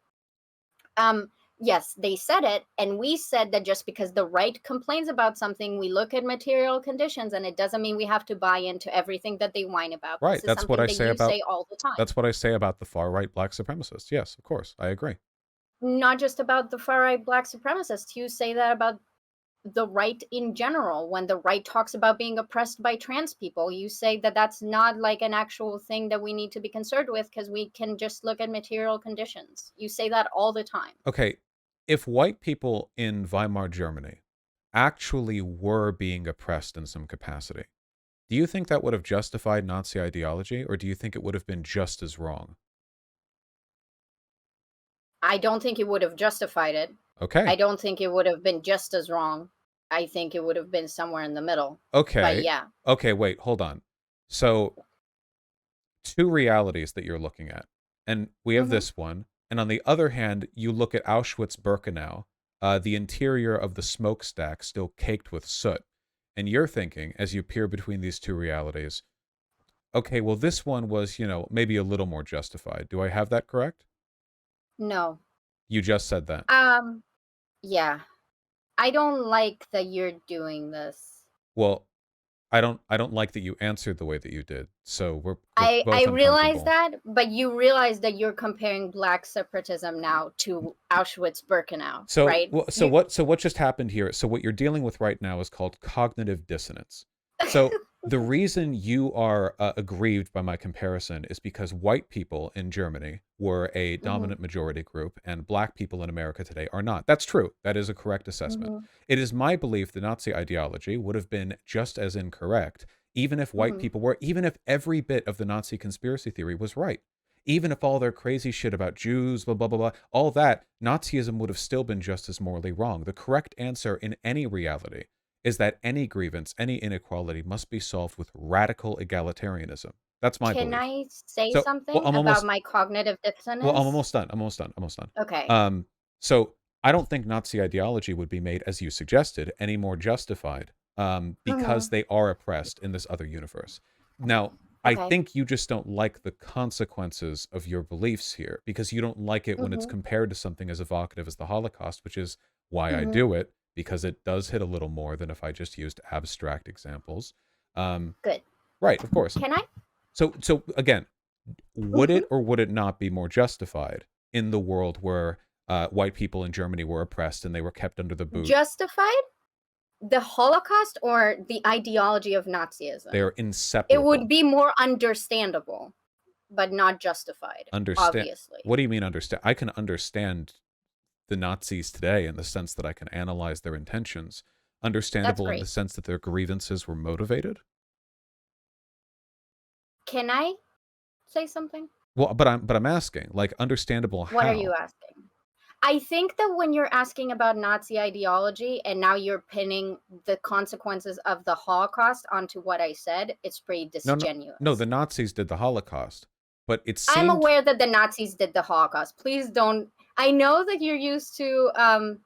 Yes, they said it, and we said that just because the right complains about something, we look at material conditions, and it doesn't mean we have to buy into everything that they whine about. Right. This is something that you say all the time. That's what I say about the far right black supremacists. Yes, of course. I agree. Not just about the far right Black supremacists. You say that about the right in general. When the right talks about being oppressed by trans people, you say that that's not like an actual thing that we need to be concerned with because we can just look at material conditions. You say that all the time. Okay. If white people in Weimar Germany actually were being oppressed in some capacity, do you think that would have justified Nazi ideology, or do you think it would have been just as wrong? I don't think it would have justified it. Okay. I don't think it would have been just as wrong. I think it would have been somewhere in the middle. But Okay. yeah. Okay, wait, hold on. So, two realities that you're looking at. And we have Hmm. this one. And on the other hand, you look at Auschwitz-Birkenau, the interior of the smokestack still caked with soot. And you're thinking, as you peer between these two realities, okay, well, this one was, maybe a little more justified. Do I have that correct? No. You just said that. Yeah. I don't like that you're doing this. Well, I don't like that you answered the way that you did. So we're I both realize uncomfortable. that, but you realize that you're comparing Black separatism now to Auschwitz-Birkenau, So, right? so what just happened here? So what you're dealing with right now is called cognitive dissonance. So the reason you are aggrieved by my comparison is because white people in Germany were a Hmm. dominant majority group and black people in America today are not. That's true. That is a correct assessment. Hmm. It is my belief the Nazi ideology would have been just as incorrect even if white Hmm. people were, even if every bit of the Nazi conspiracy theory was right. Even if all their crazy shit about Jews, blah, blah, blah, blah, all that, Nazism would have still been just as morally wrong. The correct answer in any reality is that any grievance, any inequality must be solved with radical egalitarianism. That's my Can belief. I say So, well, something I'm about almost, my cognitive well, I'm dissonance? almost done. I'm almost done. I'm almost done. Okay. So I don't think Nazi ideology would be made, as you suggested, any more justified because Hmm. they are oppressed in this other universe. Now, I Okay. think you just don't like the consequences of your beliefs here because you don't like it when it's Hmm. compared to something as evocative as the Holocaust, which is why I Hmm. do it, because it does hit a little more than if I just used abstract examples. Um, Good. right, of course. Can I? So again, would Hmm. it or would it not be more justified in the world where white people in Germany were oppressed and they were kept under the boot? Justified the Holocaust or the ideology of They're Nazism? It would inseparable. be more understandable, but not justified, Understand? obviously. What do you mean understand? I can understand the Nazis today in the sense that I can analyze their intentions. That's Understandable in the great. sense that their grievances were motivated. Can I say something? Well, but I'm asking, like, understandable What are you how? asking? I think that when you're asking about Nazi ideology and now you're pinning the consequences of the Holocaust onto what I said, it's pretty No, no, no. The disingenuous. Nazis did the Holocaust, but it I'm seemed aware that the Nazis did the Holocaust. Please don't. I know that you're used to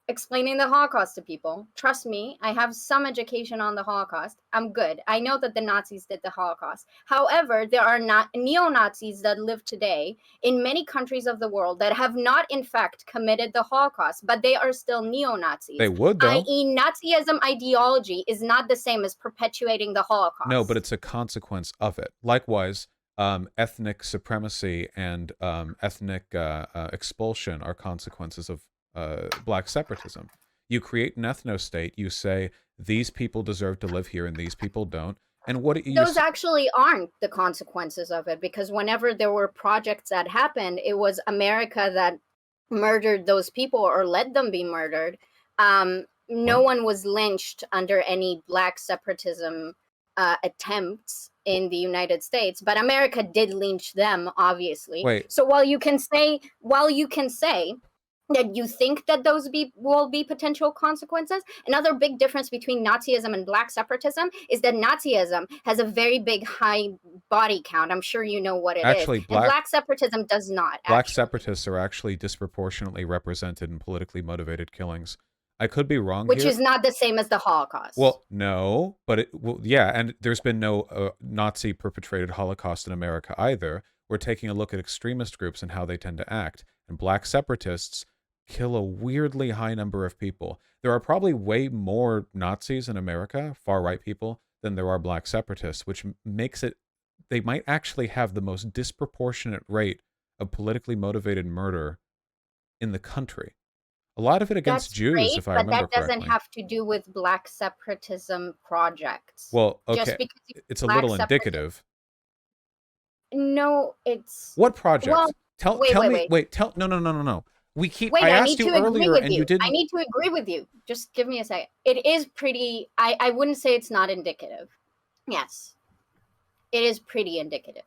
explaining the Holocaust to people. Trust me, I have some education on the Holocaust. I'm good. I know that the Nazis did the Holocaust. However, there are not neo-Nazis that live today in many countries of the world that have not in fact committed the Holocaust, but they are still they neo-Nazis, would though. i.e. Nazism ideology is not the same as perpetuating the No, but Holocaust. it's a consequence of it. Likewise, ethnic supremacy and ethnic expulsion are consequences of black separatism. You create an ethno-state. You say these people deserve to live here and these people don't. And what you Those actually aren't the consequences of it, because whenever there were projects that happened, it was America that murdered those people or let them be murdered. No what? one was lynched under any black separatism attempts. in the United States, but America did lynch them, obviously. Wait, So while you can say that you think that those will be potential consequences, another big difference between Nazism and Black separatism is that Nazism has a very big high body count. I'm sure you know what it is, actually, and Black separatism does not Black actually, separatists are actually disproportionately represented in politically motivated killings. I could be wrong which here. is not the same as the Holocaust. Well, no, but yeah, and there's been no Nazi perpetrated Holocaust in America either. We're taking a look at extremist groups and how they tend to act, and black separatists kill a weirdly high number of people. There are probably way more Nazis in America, far-right people, than there are black separatists, which makes it they might actually have the most disproportionate rate of politically motivated murder in the country. A lot of it against That's Jews, great, if I but remember that doesn't correctly. have to do with Black separatism projects. Well, Just okay, because you it's a Black little separatism, indicative. no, it's What well. project? Tell Wait, tell wait, me. wait. Wait, tell no no no no no. Wait, I I asked need you to agree earlier with and you you. I didn't. need to agree with you. Just give me a second. It is pretty, I wouldn't say it's not indicative. Yes, it is pretty indicative.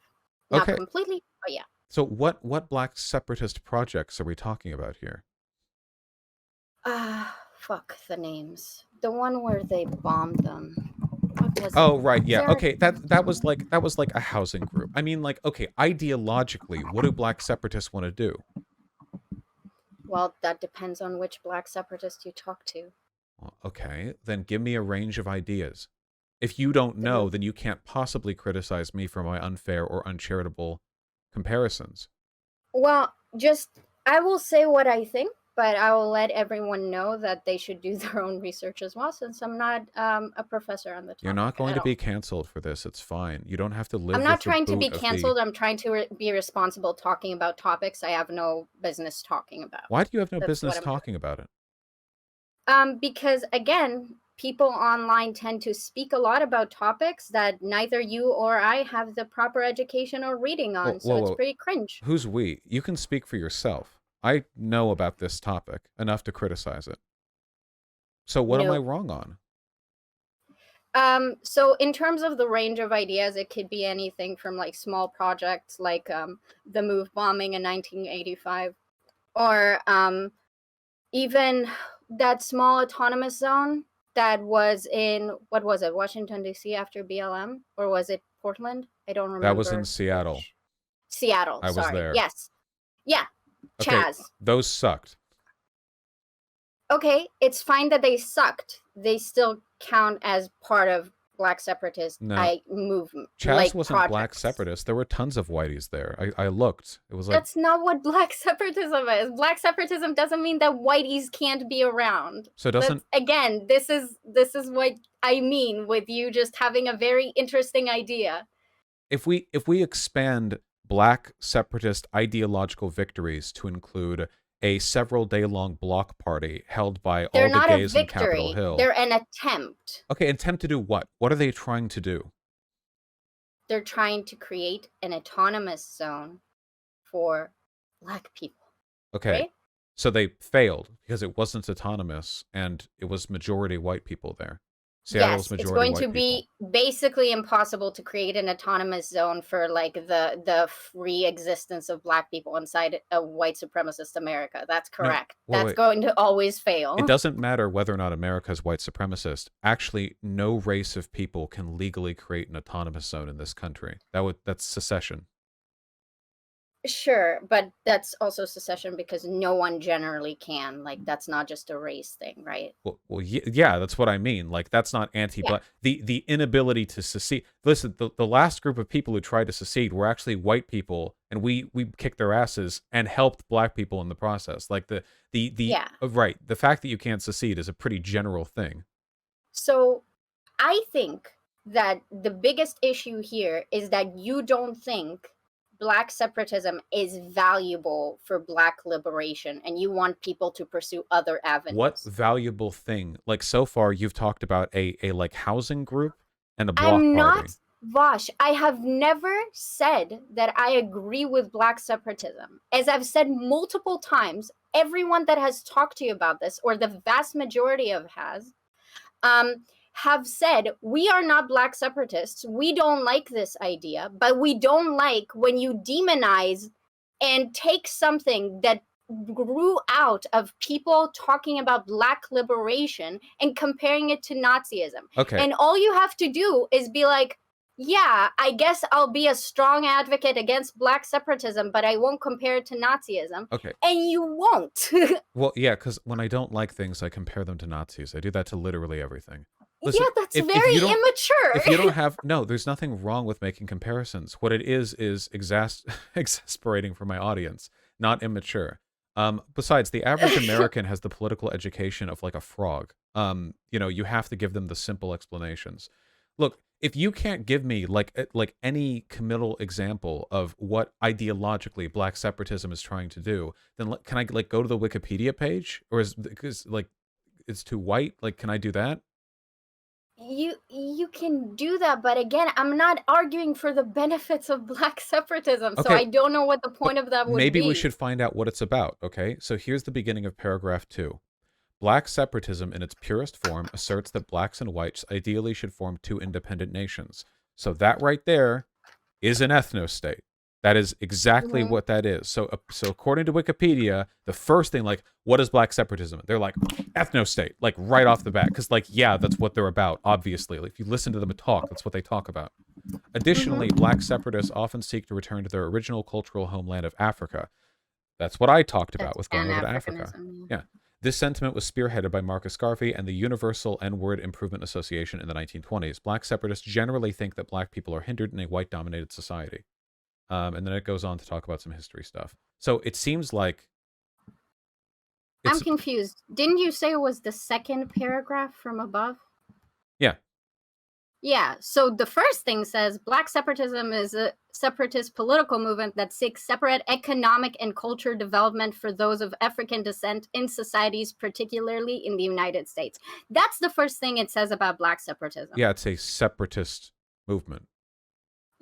Not Okay. completely, but yeah. So what black separatist projects are we talking about here? Fuck the names. The one where they bombed them. What was it? Oh, right. Yeah. There. Okay. That was like a housing group. I mean, like, okay, ideologically, what do black separatists want to do? Well, that depends on which Black separatist you talk to. Well, okay, then give me a range of ideas. If you don't The know, move. then you can't possibly criticize me for my unfair or uncharitable comparisons. Well, just I will say what I think, but I will let everyone know that they should do their own research as well, since I'm not a professor on the You're not topic going at to be all. canceled for this. It's fine. You don't have to I'm live not with the trying to be boot of the. canceled. I'm trying to be responsible talking about topics I have no business talking about. Why do you have no That's what business I'm trying. talking about it? Because again, people online tend to speak a lot about topics that neither you or I have the proper education or reading Whoa, on, so whoa, it's whoa. pretty cringe. Who's we? You can speak for yourself. I know about this topic enough to criticize it. So what am I No. wrong on? So in terms of the range of ideas, it could be anything from like small projects like the move bombing in 1985, or even that small autonomous zone that was in, what was it, Washington D.C. after BLM, or was it Portland? I don't That was in remember Seattle. which. Seattle, I was sorry. there. Yes. Yeah. Okay, Chaz. those sucked. Okay, it's fine that they sucked. They still count as part of Black separatist No, movement, Chaz like wasn't black projects. separatist. There were tons of whiteys there. I looked. It was like That's not what Black separatism is. Black separatism doesn't mean that whiteys can't be around. so it That's doesn't again, this is what I mean with you just having a very interesting idea. if we expand black separatist ideological victories to include a several day long block party held by They're all the not a gays in Capitol victory. Hill. They're an attempt. Okay, attempt to do what? What are they trying to do? They're trying to create an autonomous zone for Black people, Okay, right? so they failed because it wasn't autonomous and it was majority white people there. Seattle was Yes, it's majority going to white people. be basically impossible to create an autonomous zone for like the free existence of Black people inside a white supremacist America. That's No, correct. wait, That's wait. going to always It fail. doesn't matter whether or not America's white supremacist. Actually, no race of people can legally create an autonomous zone in this country. That's secession. Sure, but that's also secession because no one generally can. Like that's not just a race thing, right? Yeah, that's what I mean. Like that's not Yeah. anti-black. The inability to secede. Listen, the last group of people who tried to secede were actually white people, and we kicked their asses and helped black people in the process. Like the Yeah. right, the fact that you can't secede is a pretty general thing. So I think that the biggest issue here is that you don't think Black separatism is valuable for Black liberation and you want people to pursue other What avenues. valuable thing? Like so far, you've talked about a like housing group and a block I'm not, party. Vaush, I have never said that I agree with Black separatism. As I've said multiple times, everyone that has talked to you about this, or the vast majority of has, um, have said, we are not Black separatists. We don't like this idea, but we don't like when you demonize and take something that grew out of people talking about Black liberation and comparing it to Nazism. Okay. And all you have to do is be like, yeah, I guess I'll be a strong advocate against Black separatism, but I won't compare it to Nazism. Okay. And you won't. Well, yeah, because when I don't like things, I compare them to Nazis. I do that to literally everything. Listen, Yeah, that's if very you don't, immature. if you don't have, no, there's nothing wrong with making comparisons. What it is exasperating for my audience, not immature. Besides, the average American has the political education of like a frog. You know, you have to give them the simple explanations. Look, if you can't give me like any committal example of what ideologically Black separatism is trying to do, then can I like go to the Wikipedia page, or is because like it's too white? Like, can I do that? You can do that, but again, I'm not arguing for the benefits of Black separatism, so Okay, I don't know what the but point of that would maybe we be. should find out what it's about. Okay, so here's the beginning of paragraph 2. Black separatism in its purest form asserts that blacks and whites ideally should form two independent nations. So that right there is an ethno-state. That is exactly Mhm. what that is. So according to Wikipedia, the first thing, like, what is black separatism? They're like, ethno-state, like right off the bat. Because, like, yeah, that's what they're about, obviously. Like, if you listen to them talk, that's what they talk about. Additionally, Mhm. black separatists often seek to return to their original cultural homeland of Africa. That's what I talked about That's with going over to Africa. Pan-Africanism. Yeah. This sentiment was spearheaded by Marcus Garvey and the Universal N-Word Improvement Association in the 1920s. Black separatists generally think that black people are hindered in a white-dominated society. And then it goes on to talk about some history stuff. So it seems like I'm it's, confused. Didn't you say it was the second paragraph from above? yeah, Yeah, so the first thing says Black separatism is a separatist political movement that seeks separate economic and culture development for those of African descent in societies, particularly in the United States. That's the first thing it says about Black separatism. yeah, it's a separatist movement.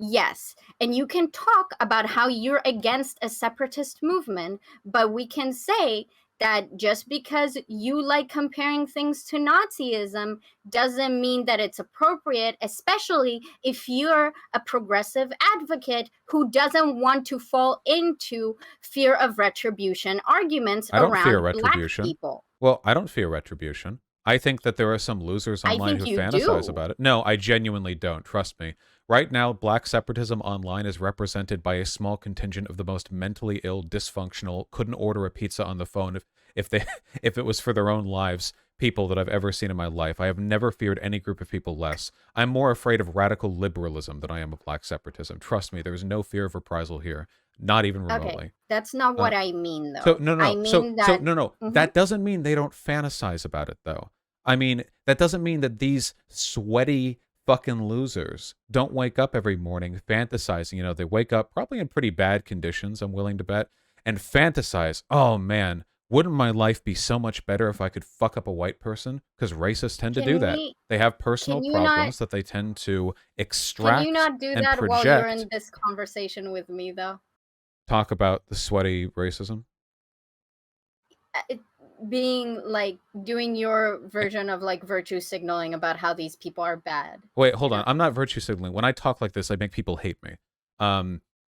Yes, and you can talk about how you're against a separatist movement, but we can say that just because you like comparing things to Nazism doesn't mean that it's appropriate, especially if you're a progressive advocate who doesn't want to fall into fear of retribution arguments I don't fear around Black retribution. people. Well, I don't fear retribution. I think that there are some losers I online think who you fantasize do. about it. No, I genuinely don't. Trust me. Right now, black separatism online is represented by a small contingent of the most mentally ill, dysfunctional, couldn't order a pizza on the phone if they if it was for their own lives, people that I've ever seen in my life. I have never feared any group of people less. I'm more afraid of radical liberalism than I am of black separatism. Trust me, there is no fear of reprisal here, not even Okay, remotely. that's not Uh, what I mean, so though. no, I no. mean So that. no, no. Mhm. That doesn't mean they don't fantasize about it, though. I mean, that doesn't mean that these sweaty fucking losers don't wake up every morning fantasizing. You know, they wake up probably in pretty bad conditions, I'm willing to bet, and fantasize, oh man, wouldn't my life be so much better if I could fuck up a white person? Because racists tend to do Can that. we They have personal can you not problems that they tend to can you extract not do and that while you're project, in this conversation with me, though? talk about the sweaty racism. It, being like doing your version of like virtue signaling about how these people are bad, Wait, hold you on. know? I'm not virtue signaling. When I talk like this, I make people hate me.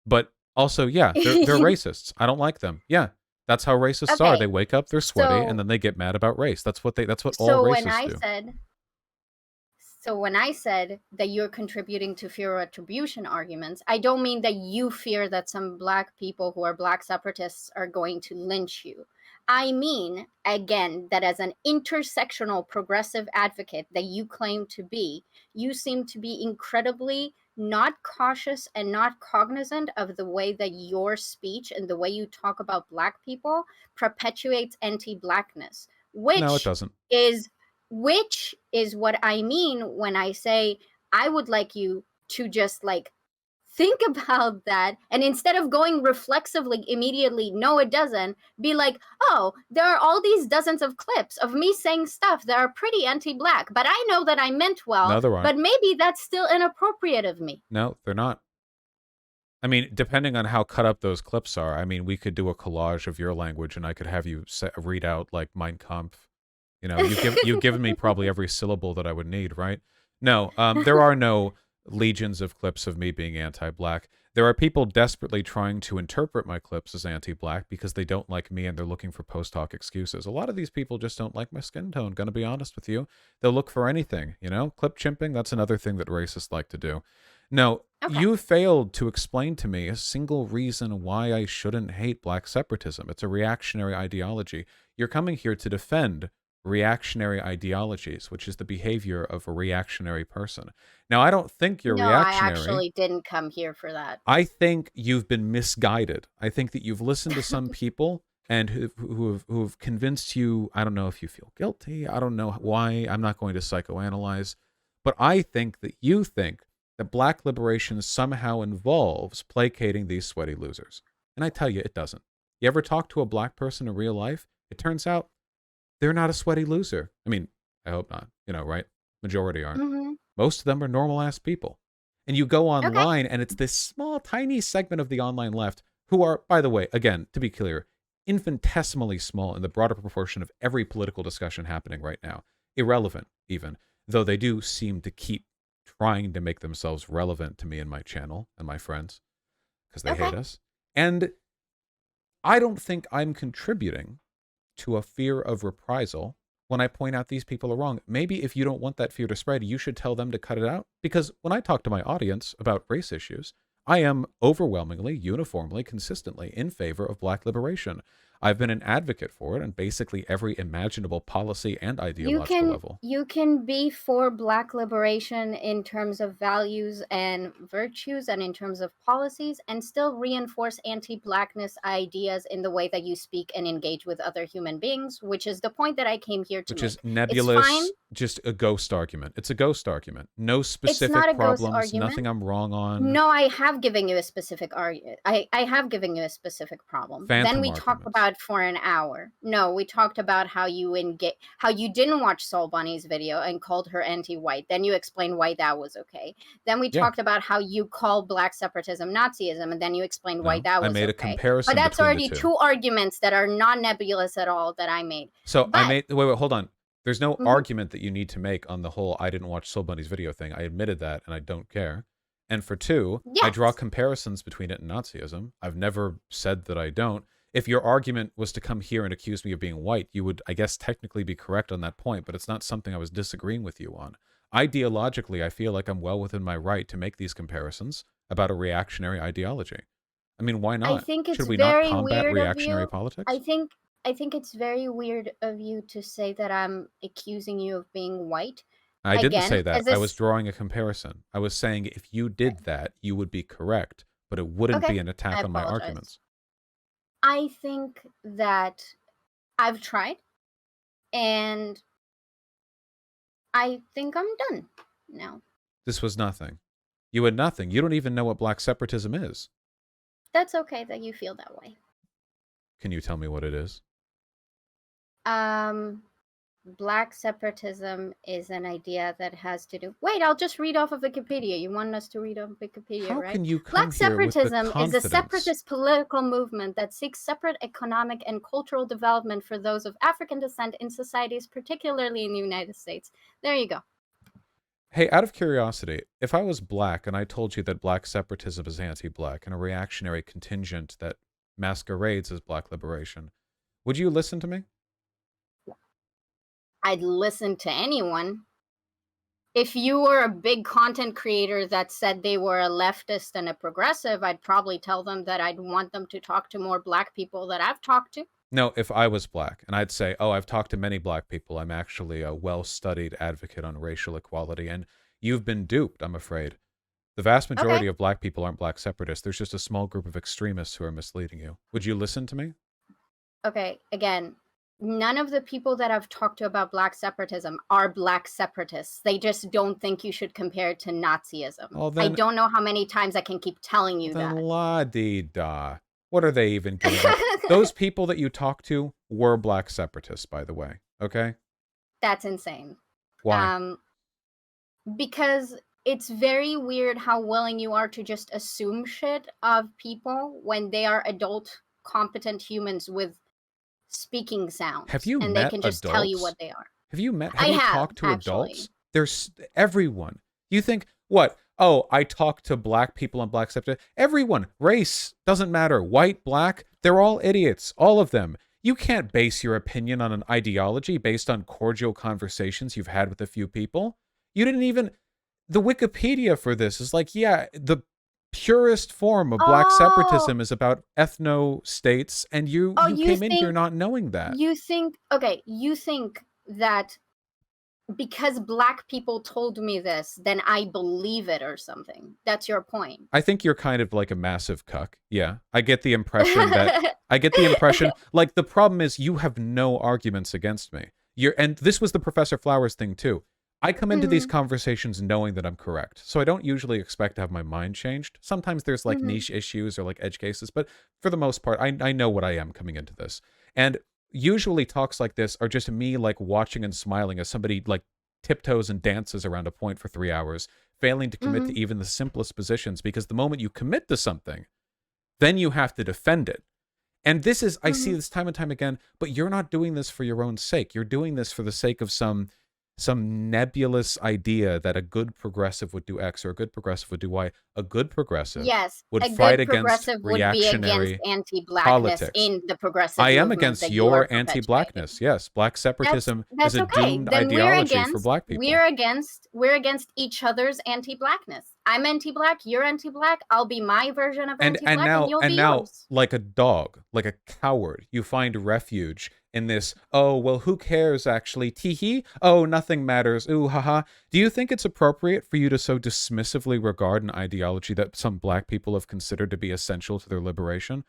But also, yeah, they're racists. I don't like them. Yeah, that's how racists are. They Okay, wake up, they're sweaty, and so then they get mad about race. That's what all so when racists I do. said So when I said that you're contributing to fear retribution arguments, I don't mean that you fear that some black people who are black separatists are going to lynch you. I mean, again, that as an intersectional progressive advocate that you claim to be, you seem to be incredibly not cautious and not cognizant of the way that your speech and the way you talk about black people perpetuates anti-blackness, No, it which doesn't. is which is what I mean when I say I would like you to just like think about that, and instead of going reflexively immediately, no, it doesn't, be like, oh, there are all these dozens of clips of me saying stuff that are pretty anti-black, but I know that I meant well, No, there aren't. but maybe that's still inappropriate of me. No, they're not. I mean, depending on how cut up those clips are, I mean, we could do a collage of your language, and I could have you read out like Mein Kampf. You know, you've given me probably every syllable that I would need, right? No, there are no legions of clips of me being anti-black. There are people desperately trying to interpret my clips as anti-black because they don't like me and they're looking for post hoc excuses. A lot of these people just don't like my skin tone, gonna be honest with you. They'll look for anything, you know? Clip chimping, that's another thing that racists like to do. No, Okay. you failed to explain to me a single reason why I shouldn't hate black separatism. It's a reactionary ideology. You're coming here to defend reactionary ideologies, which is the behavior of a reactionary person. Now, I don't think you're No, I reactionary. actually didn't come here for that. I think you've been misguided. I think that you've listened to some people and who've convinced you. I don't know if you feel guilty. I don't know why. I'm not going to psychoanalyze, but I think that you think that black liberation somehow involves placating these sweaty losers. And I tell you, it doesn't. You ever talk to a black person in real life? It turns out they're not a sweaty loser. I mean, I hope not, you know, right? Majority aren't. Hmm. Most of them are normal ass people. And you go Okay. online and it's this small, tiny segment of the online left who are, by the way, again, to be clear, infinitesimally small in the broader proportion of every political discussion happening right now. Irrelevant, even, though they do seem to keep trying to make themselves relevant to me and my channel and my friends because they Okay. hate us. And I don't think I'm contributing to a fear of reprisal when I point out these people are wrong. Maybe if you don't want that fear to spread, you should tell them to cut it out. Because when I talk to my audience about race issues, I am overwhelmingly, uniformly, consistently in favor of black liberation. I've been an advocate for it on basically every imaginable policy and You ideological can level. you can be for black liberation in terms of values and virtues and in terms of policies and still reinforce anti-blackness ideas in the way that you speak and engage with other human beings, which is the point that I came here to Which is make. It's fine. nebulous, just a ghost argument. It's a ghost argument. No It's not specific a ghost problems, argument. nothing I'm wrong on. No, I have given you a specific argument. I have given you a specific problem. Then Phantom we talked arguments. about for an hour. No, we talked about how you how you didn't watch Soul Bunny's video and called her anti-white. Then you explained why that was okay. Then we Yeah, talked about how you call black separatism Nazism, and then you explained why no. that I was made a okay. But comparison that's between the already two. two arguments that are not nebulous at all that I made. So I But made wait, hold on. There's no mhm, argument that you need to make on the whole I didn't watch Soul Bunny's video thing. I admitted that and I don't care. And for two, I draw yes, comparisons between it and Nazism. I've never said that I don't. If your argument was to come here and accuse me of being white, you would, I guess, technically be correct on that point, but it's not something I was disagreeing with you on. Ideologically, I feel like I'm well within my right to make these comparisons about a reactionary ideology. I mean, why I not? think Should it's we not very combat weird of reactionary you. I politics? think I think it's very weird of you to say that I'm accusing you of being white. I didn't Again, say that. as I was this drawing a comparison. I was saying if you did that, you would be correct, but it wouldn't okay, be an I attack on my apologize. arguments. I think that I've tried and I think I'm done now. This was nothing. You had nothing. You don't even know what black separatism is. That's okay that you feel that way. Can you tell me what it is? Um Black separatism is an idea that has to do. Wait, I'll just read off of Wikipedia. You want us to read off Wikipedia, How right? can you come Black here with the separatism is a confidence? separatist political movement that seeks separate economic and cultural development for those of African descent in societies, particularly in the United States. There you go. Hey, out of curiosity, if I was black and I told you that black separatism is anti-black and a reactionary contingent that masquerades as black liberation, would you listen to me? I'd listen to anyone. If you were a big content creator that said they were a leftist and a progressive, I'd probably tell them that I'd want them to talk to more black people that I've talked to. No, if I was black, and I'd say, oh, I've talked to many black people. I'm actually a well studied advocate on racial equality. And you've been duped, I'm afraid. The vast Okay. majority of black people aren't black separatists. There's just a small group of extremists who are misleading you. Would you listen to me? Okay, again, none of the people that I've talked to about black separatism are black separatists. They just don't think you should compare it to Nazism. Well, I then, don't know how many times I can keep telling you then that. la di da. What are they even getting at? Those people that you talked to were black separatists, by the way. Okay? That's insane. Why? Um, because it's very weird how willing you are to just assume shit of people when they are adult, competent humans with speaking Have sounds, you and they met can just tell you adults? what they are. Have I you have, talked to actually. adults? There's everyone. You think, what? Oh, I talk to black people on black septa. Everyone, race, doesn't matter. White, black, they're all idiots. All of them. You can't base your opinion on an ideology based on cordial conversations you've had with a few people. You didn't even, the Wikipedia for this is like, yeah, the purest form of black Oh, separatism is about ethno states, and you oh, you came in here not knowing that. okay, you think that because black people told me this, then I believe it or something. That's your point. I think you're kind of like a massive cuck. Yeah. I get the impression like the problem is you have no arguments against me. And this was the Professor Flowers thing too. I come into these Mhm, conversations knowing that I'm correct. So I don't usually expect to have my mind changed. Sometimes there's like mhm. niche issues or like edge cases, but for the most part, I know what I am coming into this. And usually talks like this are just me like watching and smiling as somebody like tiptoes and dances around a point for 3 hours, failing to commit to Mhm, even the simplest positions, because the moment you commit to something, then you have to defend it. And this is, I see mhm. this time and time again, but you're not doing this for your own sake. You're doing this for the sake of some nebulous idea that a good progressive would do X or a good progressive would do Y. A good progressive Yes, would a fight good against progressive would be against reactionary anti-blackness politics. in the progressive I am movement against that you are your perpetuating. anti-blackness. Yes, black That's separatism is that's a okay. doomed Then ideology for black people. we're against each other's anti-blackness. I'm anti-black, you're anti-black. I'll be my version of And anti-black and you'll be now yours. like a dog, like a coward, you find refuge in this, oh well, who cares actually, tee oh, nothing matters, ooh haha. Do you think it's appropriate for you to so dismissively regard an ideology that some black people have considered to be essential to their liberation?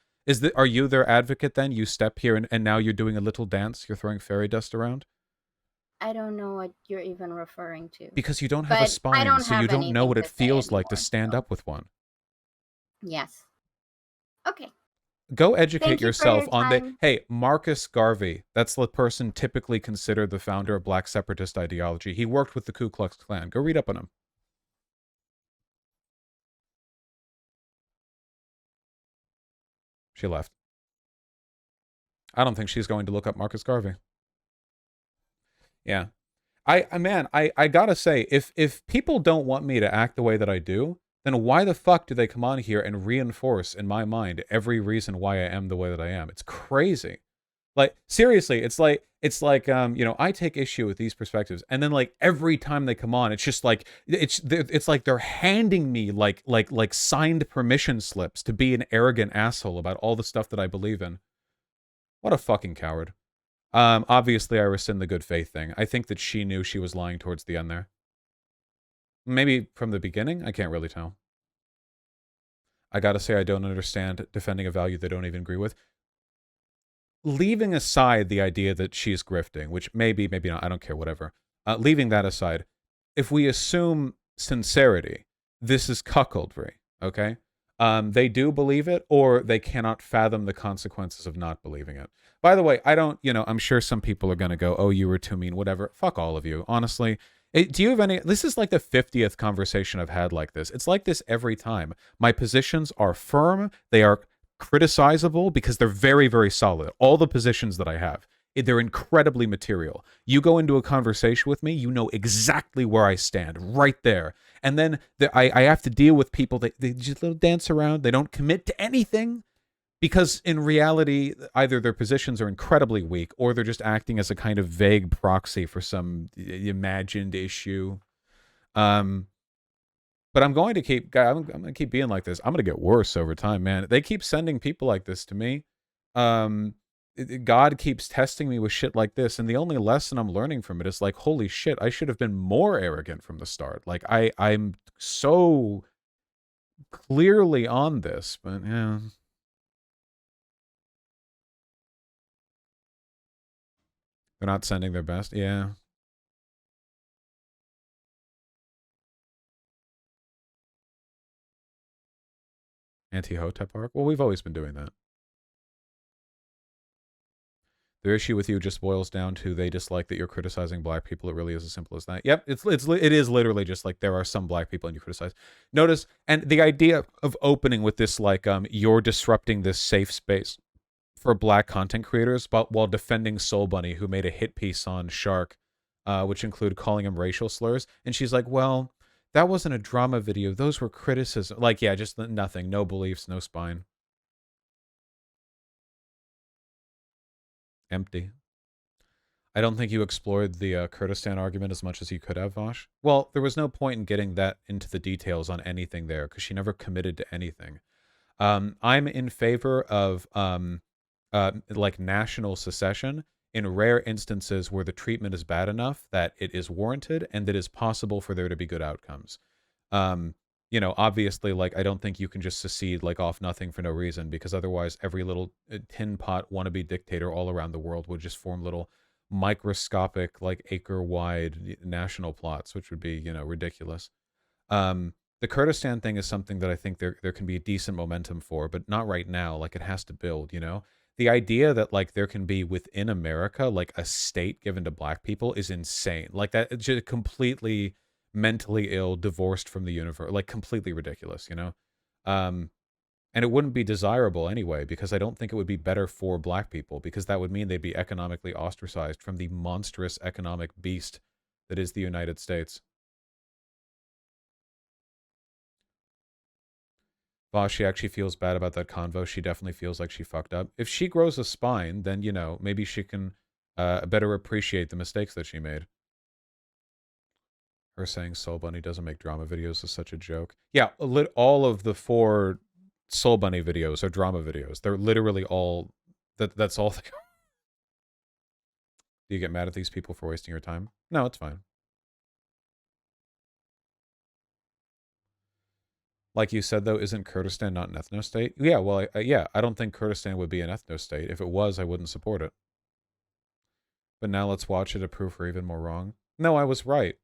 Are you their advocate then? You step here and now you're doing a little dance, you're throwing fairy dust around? I don't know what you're even referring to. Because you don't have a But I spine, don't so you have don't know anything what it to say feels like to anymore. stand So, up with one. yes. Okay. Go educate Thank you for yourself your on the, time. hey, Marcus Garvey, that's the person typically considered the founder of black separatist ideology. He worked with the Ku Klux Klan. Go read up on him. She left. I don't think she's going to look up Marcus Garvey. Yeah. I gotta say, if people don't want me to act the way that I do, then why the fuck do they come on here and reinforce in my mind every reason why I am the way that I am? It's crazy. Like seriously, it's like I take issue with these perspectives, and then like every time they come on, it's just like it's like they're handing me like signed permission slips to be an arrogant asshole about all the stuff that I believe in. What a fucking coward. Obviously I rescind the good faith thing. I think that she knew she was lying towards the end there. Maybe from the beginning, I can't really tell. I gotta say I don't understand defending a value they don't even agree with. Leaving aside the idea that she's grifting, which maybe not, I don't care, whatever. Leaving that aside, if we assume sincerity, this is cuckoldry, okay? They do believe it, or they cannot fathom the consequences of not believing it. By the way, I don't, I'm sure some people are going to go, oh, you were too mean, whatever. Fuck all of you, honestly. Do you have any, this is like the 50th conversation I've had like this. It's like this every time. My positions are firm. They are criticizable because they're very, very solid. All the positions that I have, they're incredibly material. You go into a conversation with me, you know exactly where I stand, right there. And then I have to deal with people that they just little dance around. They don't commit to anything because in reality, either their positions are incredibly weak or they're just acting as a kind of vague proxy for some imagined issue. But I'm going to keep being like this. I'm going to get worse over time, man. They keep sending people like this to me. God keeps testing me with shit like this, and the only lesson I'm learning from it is like, holy shit, I should have been more arrogant from the start. Like I'm so clearly on this, but yeah. They're not sending their best. Yeah. Anti-Hotep arc. Well, we've always been doing that. Their issue with you just boils down to they dislike that you're criticizing black people. It really is as simple as that. Yep, it is literally just like there are some black people and you criticize. Notice, and the idea of opening with this like you're disrupting this safe space for black content creators, but while defending Soul Bunny, who made a hit piece on Shark, which included calling him racial slurs. And she's like, well, that wasn't a drama video. Those were criticism. Like, yeah, just nothing. No beliefs, no spine. Empty. I don't think you explored the Kurdistan argument as much as you could have, Vaush. Well, there was no point in getting that into the details on anything there because she never committed to anything. I'm in favor of like national secession in rare instances where the treatment is bad enough that it is warranted and that it is possible for there to be good outcomes. You know, obviously, like, I don't think you can just secede like off nothing for no reason, because otherwise every little tin pot wannabe dictator all around the world would just form little microscopic, like acre-wide national plots, which would be, you know, ridiculous. The Kurdistan thing is something that I think there can be a decent momentum for, but not right now. Like, it has to build, you know? The idea that, like, there can be within America, like, a state given to black people is insane. Like, that, it's just completely mentally ill, divorced from the universe, like, completely ridiculous, you know? And it wouldn't be desirable anyway, because I don't think it would be better for black people, because that would mean they'd be economically ostracized from the monstrous economic beast that is the United States. Vaush, she actually feels bad about that convo. She definitely feels like she fucked up. If she grows a spine, then, you know, maybe she can better appreciate the mistakes that she made. Her saying Soul Bunny doesn't make drama videos is such a joke. Yeah, all of the 4 Soul Bunny videos are drama videos. They're literally all... That's all... Do you get mad at these people for wasting your time? No, it's fine. Like you said, though, isn't Kurdistan not an ethno-state? Yeah, well, yeah, I don't think Kurdistan would be an ethno-state. If it was, I wouldn't support it. But now let's watch it to prove her even more wrong. No, I was right.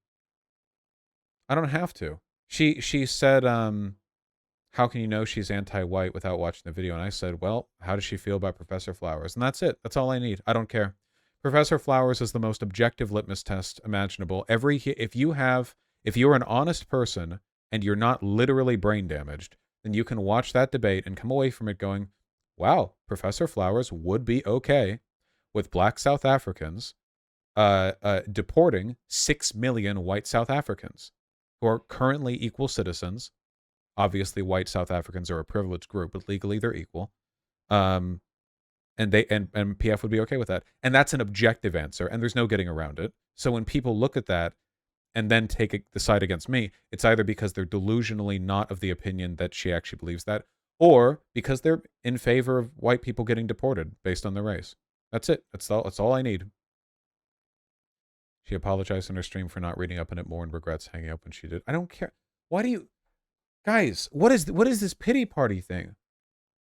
I don't have to. She said, how can you know she's anti-white without watching the video? And I said, well, how does she feel about Professor Flowers? And that's it. That's all I need. I don't care. Professor Flowers is the most objective litmus test imaginable. If you're an honest person and you're not literally brain damaged, then you can watch that debate and come away from it going, wow, Professor Flowers would be okay with black South Africans deporting 6 million white South Africans who are currently equal citizens. Obviously, white South Africans are a privileged group, but legally they're equal. And PF would be okay with that. And that's an objective answer, and there's no getting around it. So when people look at that and then take the side against me, it's either because they're delusionally not of the opinion that she actually believes that, or because they're in favor of white people getting deported based on their race. That's it. That's all I need. She apologized in her stream for not reading up on it more and regrets hanging up when she did. I don't care. Why do you... Guys, what is this pity party thing?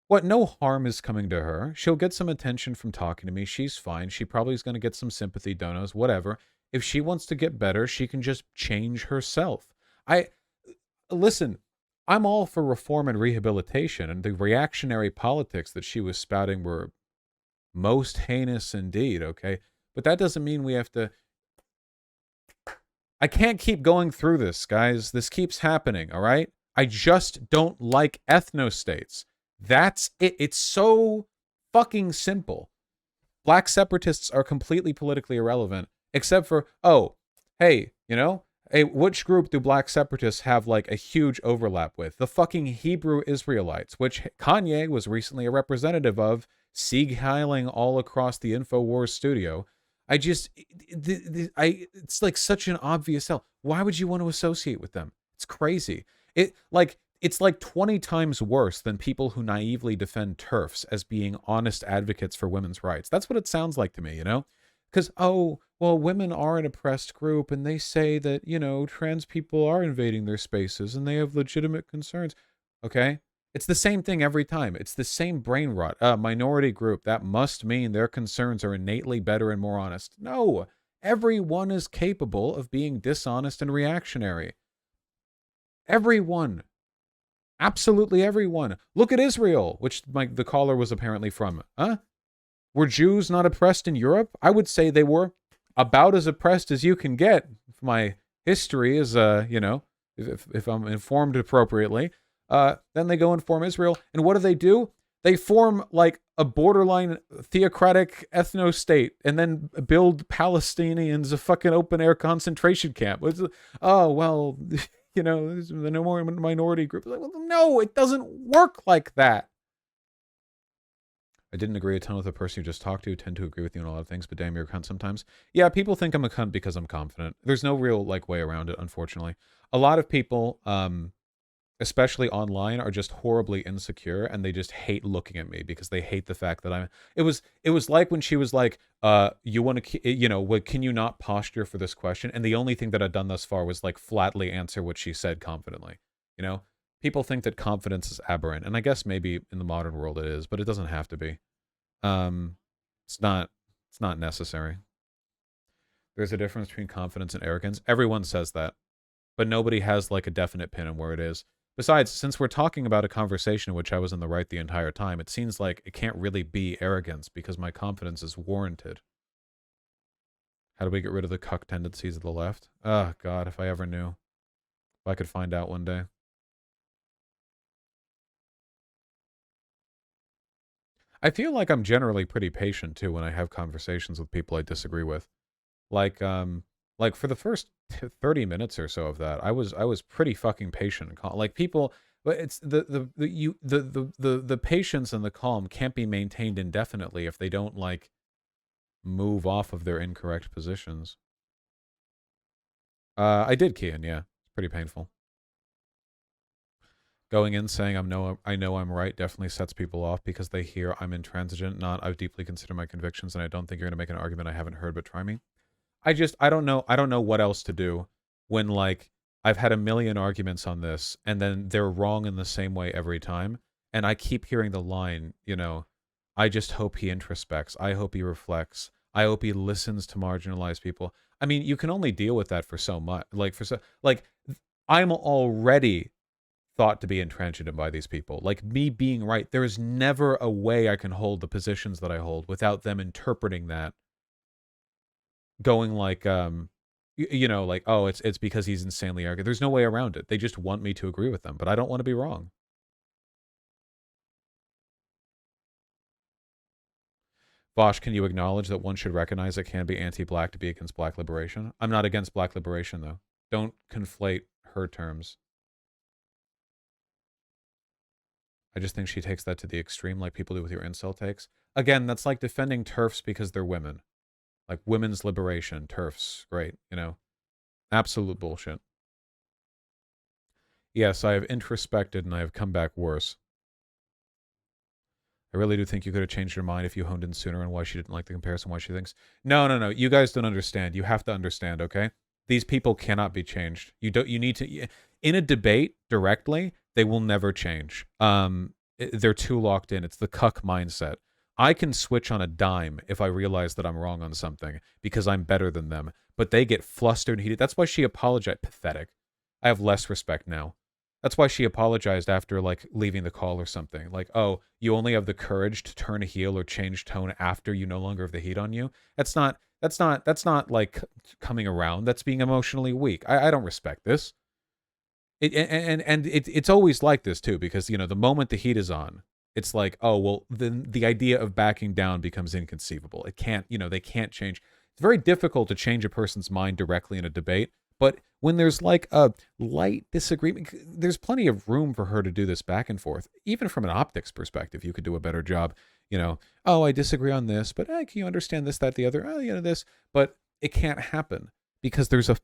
What? No harm is coming to her. She'll get some attention from talking to me. She's fine. She probably is going to get some sympathy donos, whatever. If she wants to get better, she can just change herself. Listen, I'm all for reform and rehabilitation, and the reactionary politics that she was spouting were most heinous indeed, okay? But that doesn't mean we have to... I can't keep going through this, guys. This keeps happening, all right? I just don't like ethno-states. That's it. It's so fucking simple. Black separatists are completely politically irrelevant, except for, oh, hey, you know, hey, which group do black separatists have like a huge overlap with? The fucking Hebrew Israelites, which Kanye was recently a representative of, sieg heiling all across the InfoWars studio. It's like such an obvious hell. Why would you want to associate with them? It's crazy. It's like 20 times worse than people who naively defend TERFs as being honest advocates for women's rights. That's what it sounds like to me, you know? Because, oh, well, women are an oppressed group and they say that, you know, trans people are invading their spaces and they have legitimate concerns. Okay? It's the same thing every time. It's the same brain rot. Minority group, that must mean their concerns are innately better and more honest. No, everyone is capable of being dishonest and reactionary. Everyone. Absolutely everyone. Look at Israel, which the caller was apparently from. Huh? Were Jews not oppressed in Europe? I would say they were about as oppressed as you can get. If my history is, you know, if I'm informed appropriately. Then they go inform Israel. And what do? They form like a borderline theocratic ethno state and then build Palestinians a fucking open air concentration camp. Oh, well, you know, the minority group. Like, well, no, it doesn't work like that. I didn't agree a ton with the person you just talked to. Tend to agree with you on a lot of things, but damn, you're a cunt sometimes. Yeah, people think I'm a cunt because I'm confident. There's no real like way around it, unfortunately. A lot of people, especially online, are just horribly insecure, and they just hate looking at me because they hate the fact that I'm. It was like when she was like, you want to, you know, what? Can you not posture for this question? And the only thing that I'd done thus far was like flatly answer what she said confidently. You know, people think that confidence is aberrant, and I guess maybe in the modern world it is, but it doesn't have to be. Um, it's not. It's not necessary. There's a difference between confidence and arrogance. Everyone says that, but nobody has like a definite pin on where it is. Besides, since we're talking about a conversation in which I was in the right the entire time, it seems like it can't really be arrogance because my confidence is warranted. How do we get rid of the cuck tendencies of the left? Oh, God, if I ever knew. If I could find out one day. I feel like I'm generally pretty patient, too, when I have conversations with people I disagree with. Like for the first 30 minutes or so of that, I was pretty fucking patient and calm. Like people, but it's the patience and the calm can't be maintained indefinitely if they don't like move off of their incorrect positions. I did key in, yeah. It's pretty painful. Going in saying I know I'm right definitely sets people off because they hear I'm intransigent, not I've deeply considered my convictions and I don't think you're gonna make an argument I haven't heard, but try me. I don't know. I don't know what else to do when like I've had a million arguments on this and then they're wrong in the same way every time. And I keep hearing the line, you know, I just hope he introspects. I hope he reflects. I hope he listens to marginalized people. I mean, you can only deal with that for so much. I'm already thought to be intransigent by these people. Like me being right, there is never a way I can hold the positions that I hold without them interpreting that going like you know, like, oh, it's because he's insanely arrogant. There's no way around it. They just want me to agree with them, but I don't want to be wrong. Vaush, can you acknowledge that one should recognize it can be anti-black to be against black liberation? I'm not against black liberation though. Don't conflate her terms. I just think she takes that to the extreme like people do with your incel takes. Again, that's like defending TERFs because they're women. Like women's liberation, TERFs, great, you know. Absolute bullshit. Yes, I have introspected and I have come back worse. I really do think you could have changed your mind if you honed in sooner on why she didn't like the comparison, why she thinks. No, no, no. You guys don't understand. You have to understand, okay? These people cannot be changed. You need to in a debate directly, they will never change. They're too locked in. It's the cuck mindset. I can switch on a dime if I realize that I'm wrong on something because I'm better than them. But they get flustered and heated. That's why she apologized. Pathetic. I have less respect now. That's why she apologized after like leaving the call or something. Like, oh, you only have the courage to turn a heel or change tone after you no longer have the heat on you. That's not like coming around. That's being emotionally weak. I don't respect this. It's always like this too, because you know, the moment the heat is on, it's like, oh well, then the idea of backing down becomes inconceivable. It can't, you know, they can't change. It's very difficult to change a person's mind directly in a debate. But when there's like a light disagreement, there's plenty of room for her to do this back and forth. Even from an optics perspective, you could do a better job. You know, oh, I disagree on this, but can you understand this, that, the other? Oh, you know, this. But it can't happen because there's a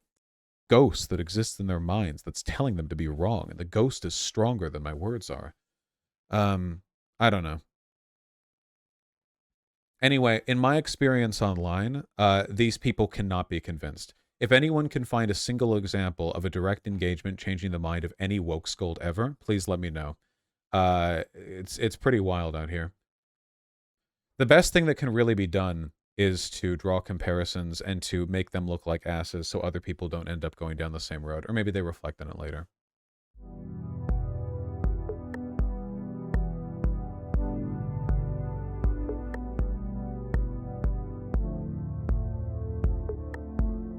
ghost that exists in their minds that's telling them to be wrong. And the ghost is stronger than my words are. I don't know. Anyway, in my experience online, these people cannot be convinced. If anyone can find a single example of a direct engagement changing the mind of any woke scold ever, please let me know. It's pretty wild out here. The best thing that can really be done is to draw comparisons and to make them look like asses so other people don't end up going down the same road. Or maybe they reflect on it later.